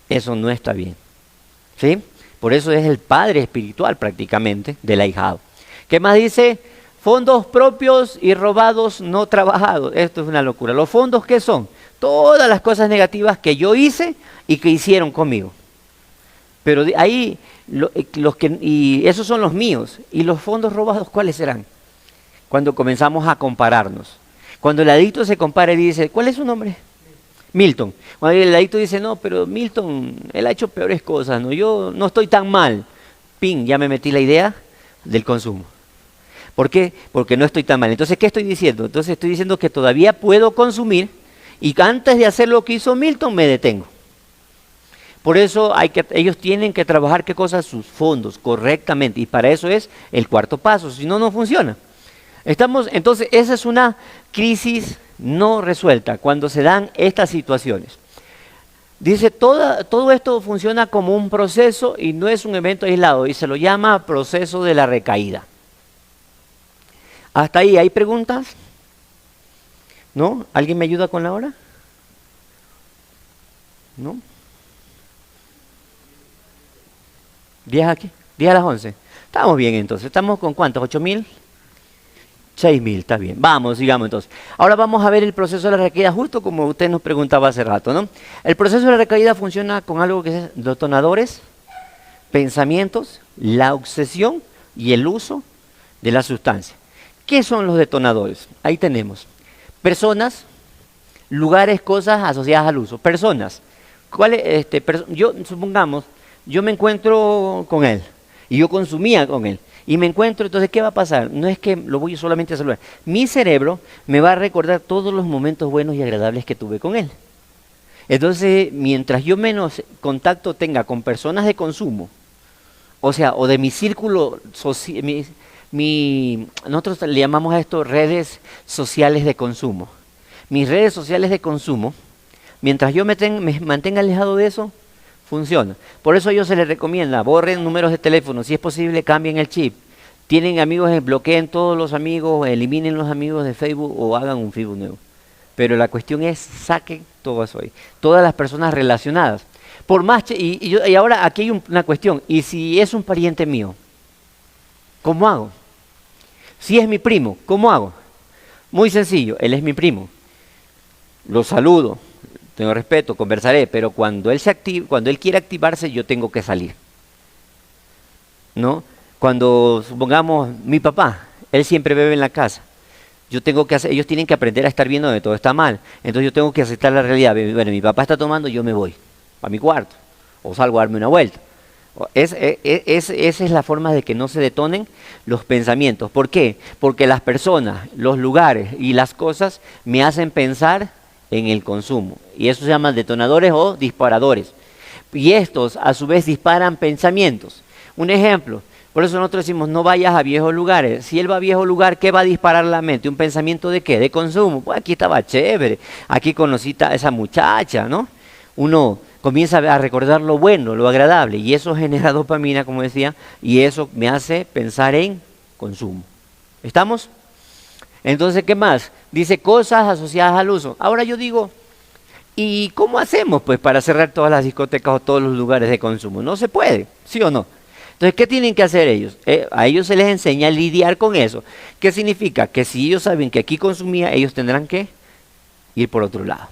Eso no está bien. ¿Sí? Por eso es el padre espiritual prácticamente del ahijado. ¿Qué más dice? Fondos propios y robados no trabajados. Esto es una locura. ¿Los fondos qué son? Todas las cosas negativas que yo hice y que hicieron conmigo. Pero ahí, y esos son los míos. ¿Y los fondos robados cuáles serán? Cuando comenzamos a compararnos. Cuando el adicto se compara y dice, ¿cuál es su nombre? Milton. Cuando el adicto dice, no, pero Milton, él ha hecho peores cosas, ¿no? Yo no estoy tan mal. Ping, ya me metí la idea del consumo. ¿Por qué? Porque no estoy tan mal. Entonces, ¿qué estoy diciendo? Entonces estoy diciendo que todavía puedo consumir y antes de hacer lo que hizo Milton me detengo. Por eso ellos tienen que trabajar, ¿qué cosa? Sus fondos correctamente. Y para eso es el cuarto paso, si no, no funciona. Entonces, esa es una crisis no resuelta cuando se dan estas situaciones. Dice, todo esto funciona como un proceso y no es un evento aislado y se lo llama proceso de la recaída. ¿Hasta ahí hay preguntas? ¿No? ¿Alguien me ayuda con la hora? ¿No? 10 aquí, 10 a las 11. Estamos bien entonces, ¿estamos con cuántos? ¿8.000? 6.000, está bien. Vamos, sigamos entonces. Ahora vamos a ver el proceso de la recaída, justo como usted nos preguntaba hace rato, ¿no? El proceso de la recaída funciona con algo que es detonadores, pensamientos, la obsesión y el uso de la sustancia. ¿Qué son los detonadores? Ahí tenemos personas, lugares, cosas asociadas al uso. Personas. Supongamos, yo me encuentro con él y yo consumía con él. Y me encuentro, entonces, ¿qué va a pasar? No es que lo voy solamente a saludar. Mi cerebro me va a recordar todos los momentos buenos y agradables que tuve con él. Entonces, mientras yo menos contacto tenga con personas de consumo, o sea, o de mi círculo social, nosotros le llamamos a esto redes sociales de consumo. Mis redes sociales de consumo, mientras yo me mantenga alejado de eso, funciona. Por eso a ellos se les recomienda, borren números de teléfono, si es posible cambien el chip. Tienen amigos, bloqueen todos los amigos, eliminen los amigos de Facebook o hagan un Facebook nuevo. Pero la cuestión es, saquen todo eso ahí. Todas las personas relacionadas. Por más, y ahora aquí hay una cuestión, y si es un pariente mío, ¿cómo hago? Si es mi primo, ¿cómo hago? Muy sencillo, él es mi primo. Lo saludo, tengo respeto, conversaré, pero cuando él quiera activarse, yo tengo que salir. ¿No? Cuando, supongamos, mi papá, él siempre bebe en la casa. Ellos tienen que aprender a estar viendo que todo está mal. Entonces yo tengo que aceptar la realidad. Bueno, mi papá está tomando, yo me voy a mi cuarto. O salgo a darme una vuelta. Esa es la forma de que no se detonen los pensamientos. ¿Por qué? Porque las personas, los lugares y las cosas me hacen pensar en el consumo. Y eso se llama detonadores o disparadores. Y estos, a su vez, disparan pensamientos. Un ejemplo, por eso nosotros decimos, no vayas a viejos lugares. Si él va a viejo lugar, ¿qué va a disparar la mente? ¿Un pensamiento de qué? De consumo. Pues aquí estaba chévere, aquí conocí a esa muchacha, ¿no? Uno comienza a recordar lo bueno, lo agradable, y eso genera dopamina, como decía, y eso me hace pensar en consumo. ¿Estamos? Entonces, ¿qué más? Dice cosas asociadas al uso. Ahora yo digo, ¿y cómo hacemos pues para cerrar todas las discotecas o todos los lugares de consumo? No se puede, ¿sí o no? Entonces, ¿qué tienen que hacer ellos? A ellos se les enseña a lidiar con eso. ¿Qué significa? Que si ellos saben que aquí consumía, ellos tendrán que ir por otro lado.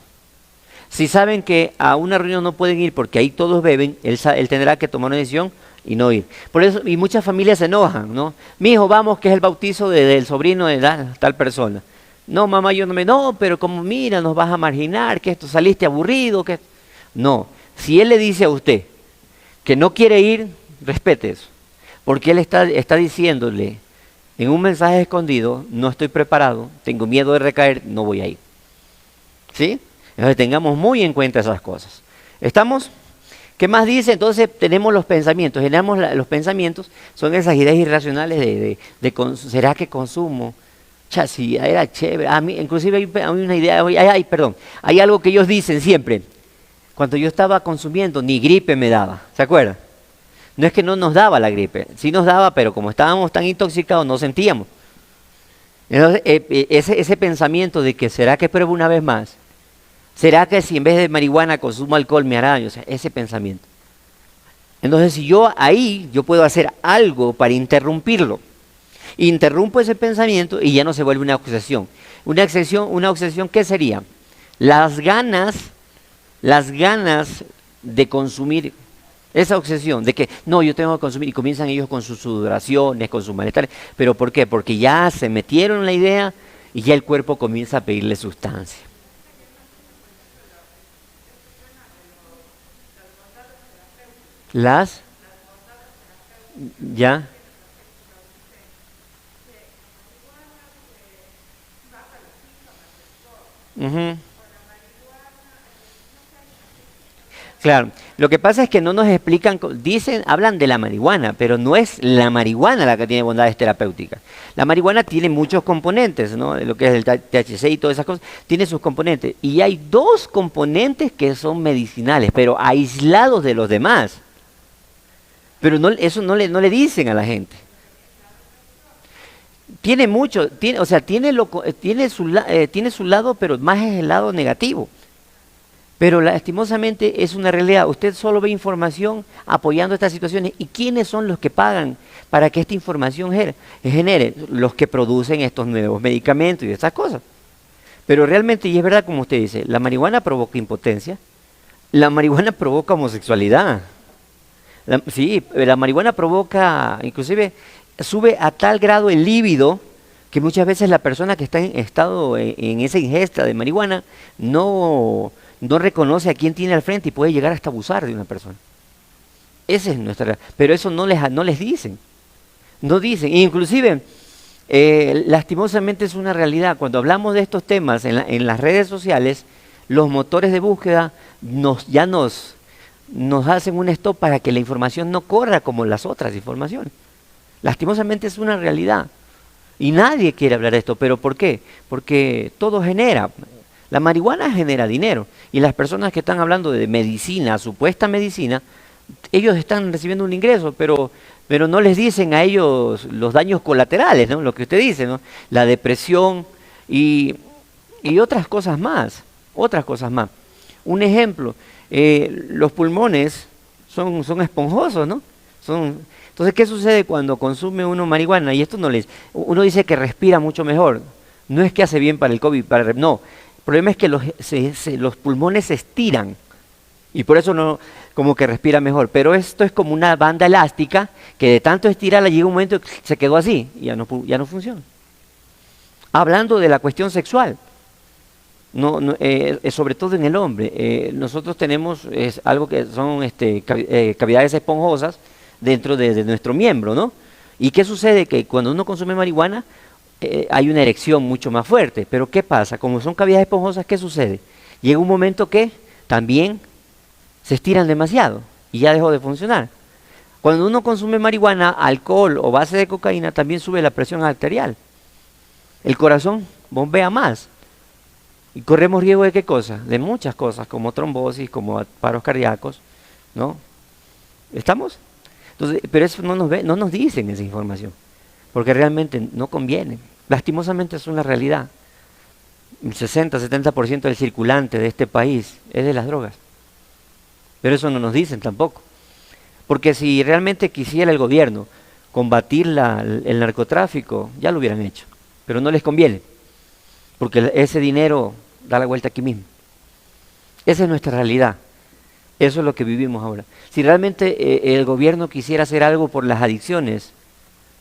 Si saben que a una reunión no pueden ir porque ahí todos beben, él tendrá que tomar una decisión y no ir. Por eso, y muchas familias se enojan, ¿no? Mi hijo, vamos, que es el bautizo del sobrino de tal persona. No, mamá, yo no me... No, pero como mira, nos vas a marginar, que esto saliste aburrido, que... No, si él le dice a usted que no quiere ir, respete eso. Porque él está diciéndole en un mensaje escondido, no estoy preparado, tengo miedo de recaer, no voy a ir. ¿Sí? Entonces tengamos muy en cuenta esas cosas. ¿Estamos? ¿Qué más dice? Entonces tenemos los pensamientos. Los pensamientos son esas ideas irracionales ¿será que consumo? Sí, era chévere. Inclusive hay una idea, hay algo que ellos dicen siempre. Cuando yo estaba consumiendo, ni gripe me daba. ¿Se acuerdan? No es que no nos daba la gripe, sí nos daba, pero como estábamos tan intoxicados, no sentíamos. Entonces, ese pensamiento de que ¿será que pruebo una vez más? ¿Será que si en vez de marihuana consumo alcohol me hará daño? O sea, ese pensamiento. Entonces, si yo puedo hacer algo para interrumpirlo. Interrumpo ese pensamiento y ya no se vuelve una obsesión. Una obsesión, ¿qué sería? Las ganas de consumir, esa obsesión de que no, yo tengo que consumir, y comienzan ellos con sus sudoraciones, con sus malestares. ¿Pero por qué? Porque ya se metieron en la idea y ya el cuerpo comienza a pedirle sustancia. ¿Ya? Uh-huh. Claro, lo que pasa es que no nos explican, hablan de la marihuana, pero no es la marihuana la que tiene bondades terapéuticas. La marihuana tiene muchos componentes, ¿no? Lo que es el THC y todas esas cosas, tiene sus componentes. Y hay dos componentes que son medicinales, pero aislados de los demás. Pero eso no le dicen a la gente. Tiene mucho, tiene su lado, pero más es el lado negativo. Pero lastimosamente es una realidad. Usted solo ve información apoyando estas situaciones. ¿Y quiénes son los que pagan para que esta información genere? Los que producen estos nuevos medicamentos y estas cosas. Pero realmente, y es verdad como usted dice, la marihuana provoca impotencia, la marihuana provoca homosexualidad. Sí, la marihuana provoca, inclusive sube a tal grado el líbido que muchas veces la persona que está en estado en esa ingesta de marihuana no reconoce a quién tiene al frente y puede llegar hasta abusar de una persona. Esa es nuestra, pero eso no les dicen, no dicen, inclusive lastimosamente es una realidad. Cuando hablamos de estos temas en las redes sociales, los motores de búsqueda nos hacen un stop para que la información no corra como las otras informaciones. Lastimosamente es una realidad. Y nadie quiere hablar de esto, pero ¿por qué? Porque todo genera. La marihuana genera dinero. Y las personas que están hablando de medicina, supuesta medicina, ellos están recibiendo un ingreso, pero no les dicen a ellos los daños colaterales, ¿no? Lo que usted dice, ¿no? La depresión y otras cosas más. Otras cosas más. Un ejemplo, los pulmones son esponjosos, ¿no? Entonces, ¿qué sucede cuando consume uno marihuana? Y esto uno dice que respira mucho mejor. No es que hace bien para el COVID, no. El problema es que los pulmones se estiran y por eso no, como que respira mejor. Pero esto es como una banda elástica que de tanto estirarla llega un momento que se quedó así y ya no funciona. Hablando de la cuestión sexual. Sobre todo en el hombre, nosotros tenemos algo que son cavidades esponjosas dentro de nuestro miembro, ¿no? ¿Y qué sucede? Que cuando uno consume marihuana hay una erección mucho más fuerte, pero ¿qué pasa? Como son cavidades esponjosas, ¿qué sucede? Llega un momento que también se estiran demasiado y ya dejó de funcionar. Cuando uno consume marihuana, alcohol o base de cocaína, también sube la presión arterial. El corazón bombea más. Y corremos riesgo de qué cosa? De muchas cosas, como trombosis, como paros cardíacos, ¿no? ¿Estamos? Entonces, pero eso no nos dicen esa información, porque realmente no conviene. Lastimosamente es una realidad. El 60-70% del circulante de este país es de las drogas. Pero eso no nos dicen tampoco. Porque si realmente quisiera el gobierno combatir el narcotráfico, ya lo hubieran hecho. Pero no les conviene. Porque ese dinero da la vuelta aquí mismo. Esa es nuestra realidad. Eso es lo que vivimos ahora. Si realmente el gobierno quisiera hacer algo por las adicciones,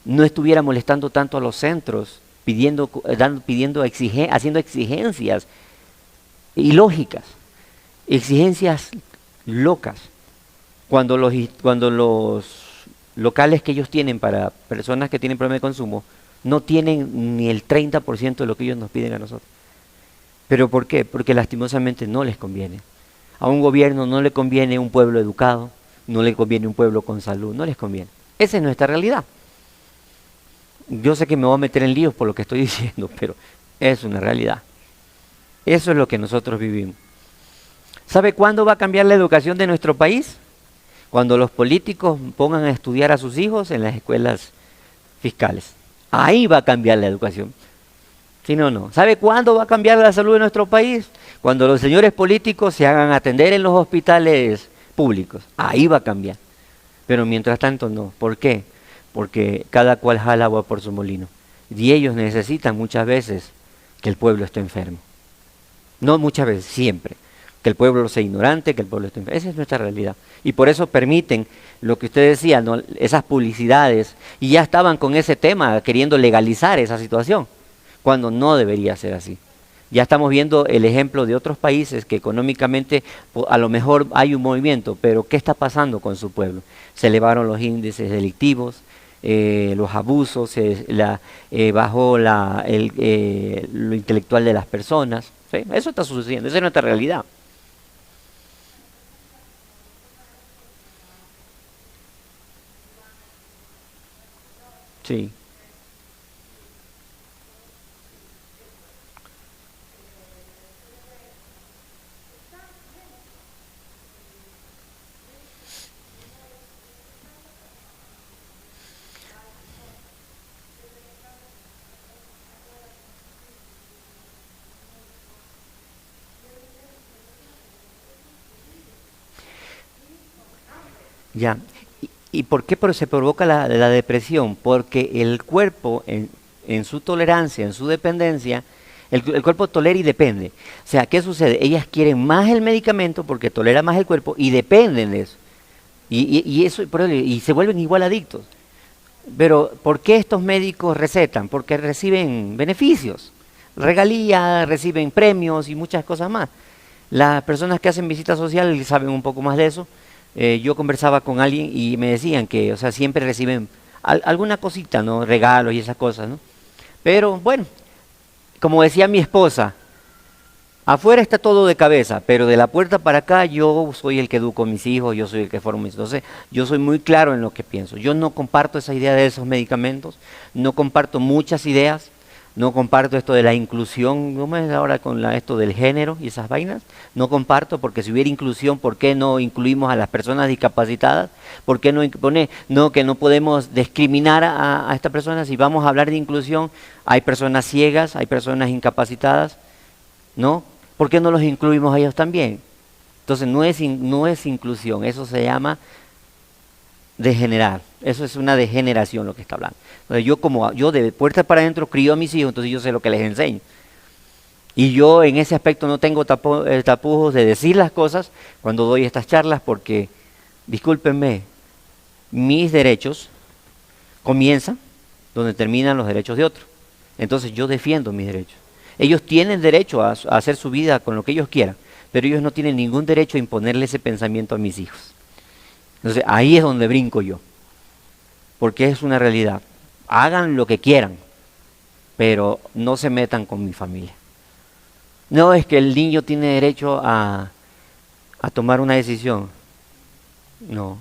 no estuviera molestando tanto a los centros, haciendo exigencias ilógicas, exigencias locas, cuando los locales que ellos tienen para personas que tienen problema de consumo no tienen ni el 30% de lo que ellos nos piden a nosotros. ¿Pero por qué? Porque lastimosamente no les conviene. A un gobierno no le conviene un pueblo educado, no le conviene un pueblo con salud, no les conviene. Esa es nuestra realidad. Yo sé que me voy a meter en líos por lo que estoy diciendo, pero es una realidad. Eso es lo que nosotros vivimos. ¿Sabe cuándo va a cambiar la educación de nuestro país? Cuando los políticos pongan a estudiar a sus hijos en las escuelas fiscales. Ahí va a cambiar la educación. Si no, no. ¿Sabe cuándo va a cambiar la salud de nuestro país? Cuando los señores políticos se hagan atender en los hospitales públicos. Ahí va a cambiar. Pero mientras tanto no. ¿Por qué? Porque cada cual jala agua por su molino. Y ellos necesitan muchas veces que el pueblo esté enfermo. No muchas veces, siempre. Que el pueblo sea ignorante, que el pueblo esté enfermo. Esa es nuestra realidad. Y por eso permiten lo que usted decía, ¿no? Esas publicidades. Y ya estaban con ese tema, queriendo legalizar esa situación, cuando no debería ser así. Ya estamos viendo el ejemplo de otros países que económicamente a lo mejor hay un movimiento, pero ¿qué está pasando con su pueblo? Se elevaron los índices delictivos, los abusos, bajó lo intelectual de las personas. ¿Sí? Eso está sucediendo, esa es nuestra realidad. Sí. Ya. ¿Y por qué se provoca la depresión? Porque el cuerpo, en su tolerancia, en su dependencia, el cuerpo tolera y depende. O sea, ¿qué sucede? Ellas quieren más el medicamento porque tolera más el cuerpo y dependen de eso. Y eso, y se vuelven igual adictos. Pero, ¿por qué estos médicos recetan? Porque reciben beneficios, regalías, reciben premios y muchas cosas más. Las personas que hacen visita social saben un poco más de eso. Yo conversaba con alguien y me decían que, o sea, siempre reciben alguna cosita, ¿no? Regalos y esas cosas, ¿no? Pero, bueno, como decía mi esposa, afuera está todo de cabeza, pero de la puerta para acá yo soy el que educo a mis hijos, yo soy el que formo mis hijos. Entonces, yo soy muy claro en lo que pienso. Yo no comparto esa idea de esos medicamentos, no comparto muchas ideas, no comparto esto de la inclusión, ¿cómo es ahora con esto del género y esas vainas? No comparto porque si hubiera inclusión, ¿por qué no incluimos a las personas discapacitadas? ¿Por qué no pone no que no podemos discriminar a estas personas? Si vamos a hablar de inclusión, hay personas ciegas, hay personas incapacitadas, ¿no? ¿Por qué no los incluimos a ellos también? Entonces no es inclusión, eso se llama degenerar. Eso es una degeneración lo que está hablando. Entonces yo de puertas para adentro crío a mis hijos, entonces yo sé lo que les enseño. Y yo en ese aspecto no tengo tapujos de decir las cosas cuando doy estas charlas porque, discúlpenme, mis derechos comienzan donde terminan los derechos de otros. Entonces yo defiendo mis derechos. Ellos tienen derecho a hacer su vida con lo que ellos quieran, pero ellos no tienen ningún derecho a imponerle ese pensamiento a mis hijos. Entonces ahí es donde brinco yo, porque es una realidad. Hagan lo que quieran, pero no se metan con mi familia. No es que el niño tiene derecho a tomar una decisión. No.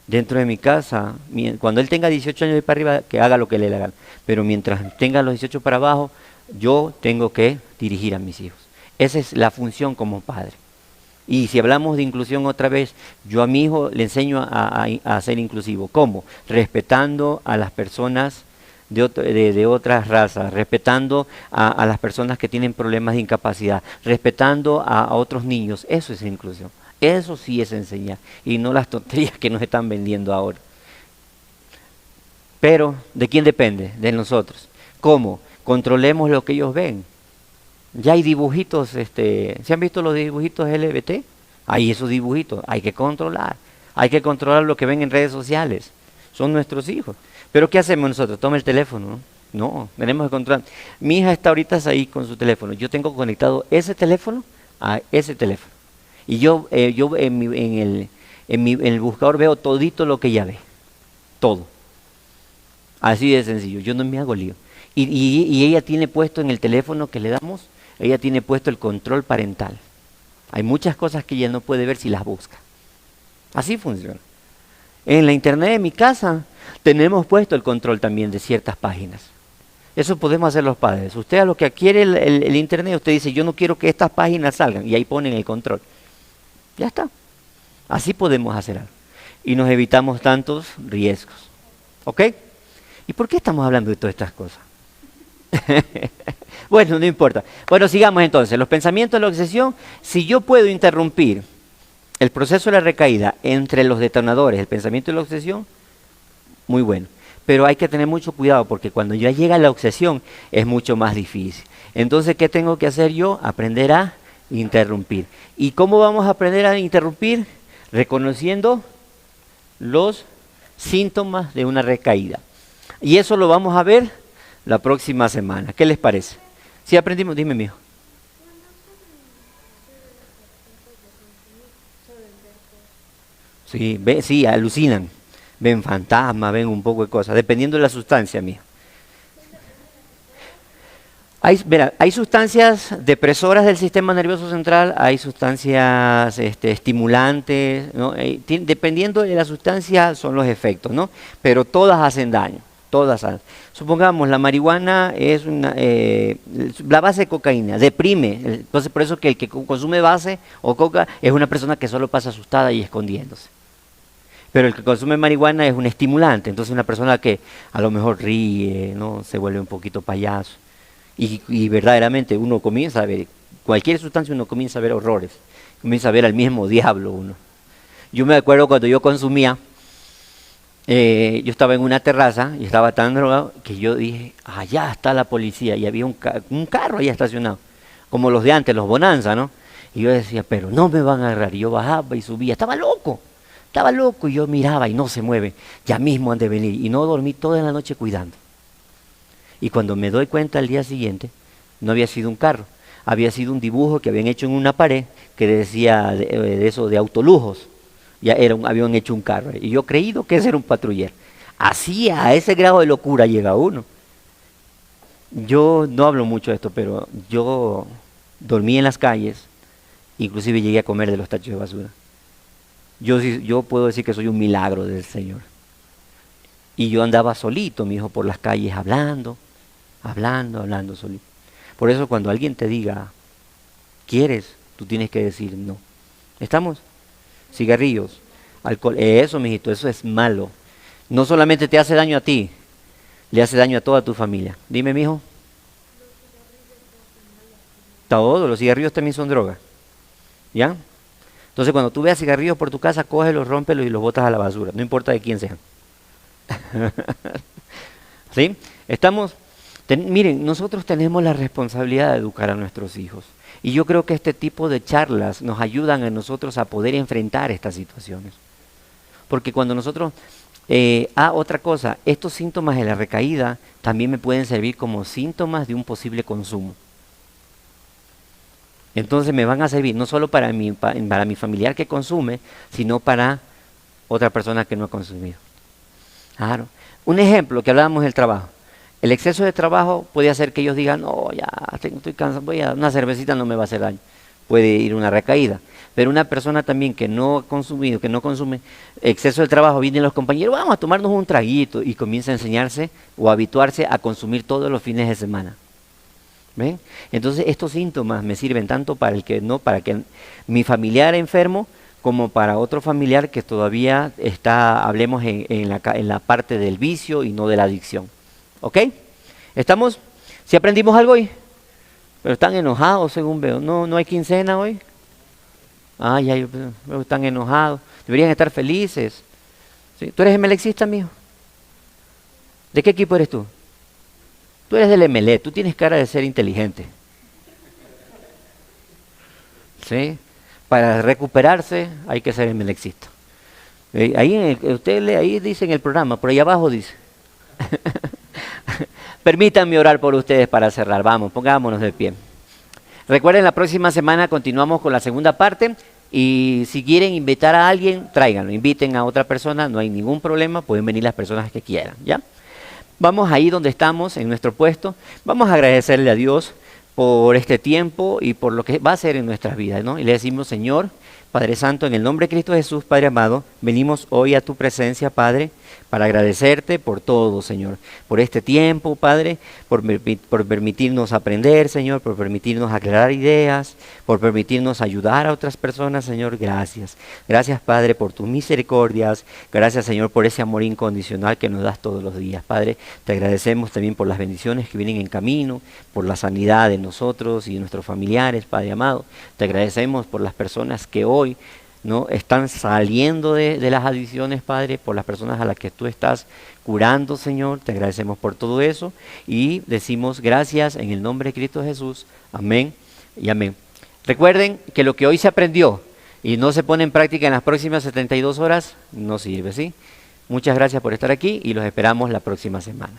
Dentro de mi casa, cuando él tenga 18 años y para arriba, que haga lo que le hagan. Pero mientras tenga los 18 para abajo, yo tengo que dirigir a mis hijos. Esa es la función como padre. Y si hablamos de inclusión otra vez, yo a mi hijo le enseño a ser inclusivo. ¿Cómo? Respetando a las personas de otras razas, respetando a las personas que tienen problemas de incapacidad, respetando a otros niños. Eso es inclusión. Eso sí es enseñar. Y no las tonterías que nos están vendiendo ahora. Pero, ¿de quién depende? De nosotros. ¿Cómo? Controlemos lo que ellos ven. Ya hay dibujitos, ¿se han visto los dibujitos LGBT? Hay esos dibujitos, hay que controlar lo que ven en redes sociales. Son nuestros hijos. Pero ¿qué hacemos nosotros? Toma el teléfono, ¿no? No, tenemos que controlar. Mi hija está ahorita ahí con su teléfono. Yo tengo conectado ese teléfono a ese teléfono. Y yo en el buscador veo todito lo que ella ve. Todo. Así de sencillo. Yo no me hago lío. Y ella tiene puesto en el teléfono que le damos, ella tiene puesto el control parental. Hay muchas cosas que ella no puede ver si las busca. Así funciona. En la internet de mi casa tenemos puesto el control también de ciertas páginas. Eso podemos hacer los padres. Usted a lo que adquiere el internet, usted dice, yo no quiero que estas páginas salgan, y ahí ponen el control. Ya está. Así podemos hacer algo. Y nos evitamos tantos riesgos. ¿Ok? ¿Y por qué estamos hablando de todas estas cosas? Bueno, no importa. Bueno, sigamos entonces. Los pensamientos de la obsesión, si yo puedo interrumpir el proceso de la recaída entre los detonadores, el pensamiento de la obsesión, muy bueno. Pero hay que tener mucho cuidado porque cuando ya llega la obsesión es mucho más difícil. Entonces, ¿qué tengo que hacer yo? Aprender a interrumpir. ¿Y cómo vamos a aprender a interrumpir? Reconociendo los síntomas de una recaída. Y eso lo vamos a ver la próxima semana. ¿Qué les parece? Si aprendimos, dime, mijo. Sí, sí, alucinan. Ven fantasmas, ven un poco de cosas, dependiendo de la sustancia, mijo. Hay sustancias depresoras del sistema nervioso central, hay sustancias estimulantes, ¿no? Dependiendo de la sustancia son los efectos, ¿no? Pero todas hacen daño, todas hacen. Supongamos, la marihuana es la base de cocaína, deprime, entonces por eso que el que consume base o coca es una persona que solo pasa asustada y escondiéndose. Pero el que consume marihuana es un estimulante, entonces una persona que a lo mejor ríe, ¿no? Se vuelve un poquito payaso. Y verdaderamente uno comienza a ver, cualquier sustancia uno comienza a ver horrores, comienza a ver al mismo diablo uno. Yo me acuerdo cuando yo consumía, yo estaba en una terraza y estaba tan drogado que yo dije, allá está la policía, y había un carro ahí estacionado, como los de antes, los Bonanza, ¿no? Y yo decía, pero no me van a agarrar. Y yo bajaba y subía, estaba loco, y yo miraba y no se mueve, ya mismo han de venir. Y no dormí toda la noche cuidando. Y cuando me doy cuenta al día siguiente, no había sido un carro, había sido un dibujo que habían hecho en una pared que decía de eso, de autolujos. Ya habían hecho un carro. Y yo creído que ese era un patrullero. Así, a ese grado de locura llega uno. Yo no hablo mucho de esto, pero yo dormí en las calles, inclusive llegué a comer de los tachos de basura. Yo puedo decir que soy un milagro del Señor. Y yo andaba solito, mi hijo, por las calles hablando solito. Por eso cuando alguien te diga, ¿quieres? Tú tienes que decir no. ¿Estamos? Cigarrillos, alcohol, eso, mijito, eso es malo. No solamente te hace daño a ti, le hace daño a toda tu familia. Dime, mijo. Todos los cigarrillos también son drogas. ¿Ya? Entonces cuando tú veas cigarrillos por tu casa, cógelos, rómpelos y los botas a la basura, no importa de quién sean. ¿Sí? Estamos, miren, nosotros tenemos la responsabilidad de educar a nuestros hijos. Y yo creo que este tipo de charlas nos ayudan a nosotros a poder enfrentar estas situaciones. Porque cuando nosotros... otra cosa, estos síntomas de la recaída también me pueden servir como síntomas de un posible consumo. Entonces me van a servir no solo para mi familiar que consume, sino para otra persona que no ha consumido. Claro. Un ejemplo que hablábamos del trabajo. El exceso de trabajo puede hacer que ellos digan, no, ya estoy cansado, una cervecita no me va a hacer daño. Puede ir una recaída. Pero una persona también que no ha consumido, que no consume, exceso de trabajo, vienen los compañeros, vamos a tomarnos un traguito, y comienza a enseñarse o a habituarse a consumir todos los fines de semana. ¿Ven? Entonces estos síntomas me sirven tanto para que mi familiar enfermo, como para otro familiar que todavía está, hablemos en la parte del vicio y no de la adicción. ¿Ok? ¿Estamos? ¿Sí aprendimos algo hoy? Pero están enojados según veo. ¿No hay quincena hoy? Ya están enojados. Deberían estar felices. ¿Sí? ¿Tú eres emelexista, mijo? ¿De qué equipo eres tú? Tú eres del Emelec, tú tienes cara de ser inteligente. ¿Sí? Para recuperarse hay que ser emelexista. Ahí dice en el programa, por ahí abajo dice. Permítanme orar por ustedes para cerrar. Vamos, pongámonos de pie. Recuerden, la próxima semana continuamos con la segunda parte. Y si quieren invitar a alguien, tráiganlo. Inviten a otra persona, no hay ningún problema. Pueden venir las personas que quieran, ¿ya? Vamos ahí donde estamos, en nuestro puesto. Vamos a agradecerle a Dios por este tiempo y por lo que va a hacer en nuestras vidas, ¿no? Y le decimos, Señor, Padre Santo, en el nombre de Cristo Jesús, Padre amado, venimos hoy a tu presencia, Padre, para agradecerte por todo, Señor, por este tiempo, Padre, por permitirnos aprender, Señor, por permitirnos aclarar ideas, por permitirnos ayudar a otras personas, Señor, gracias. Gracias, Padre, por tus misericordias, gracias, Señor, por ese amor incondicional que nos das todos los días, Padre. Te agradecemos también por las bendiciones que vienen en camino, por la sanidad de nosotros y de nuestros familiares, Padre amado. Te agradecemos por las personas que hoy no están saliendo de las adicciones, Padre, por las personas a las que tú estás curando, Señor. Te agradecemos por todo eso y decimos gracias en el nombre de Cristo Jesús. Amén y amén. Recuerden que lo que hoy se aprendió y no se pone en práctica en las próximas 72 horas, no sirve, ¿sí? Muchas gracias por estar aquí y los esperamos la próxima semana.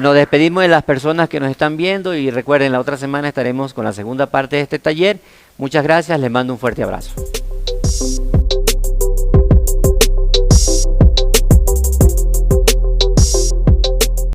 Nos despedimos de las personas que nos están viendo y recuerden, la otra semana estaremos con la segunda parte de este taller. Muchas gracias, les mando un fuerte abrazo.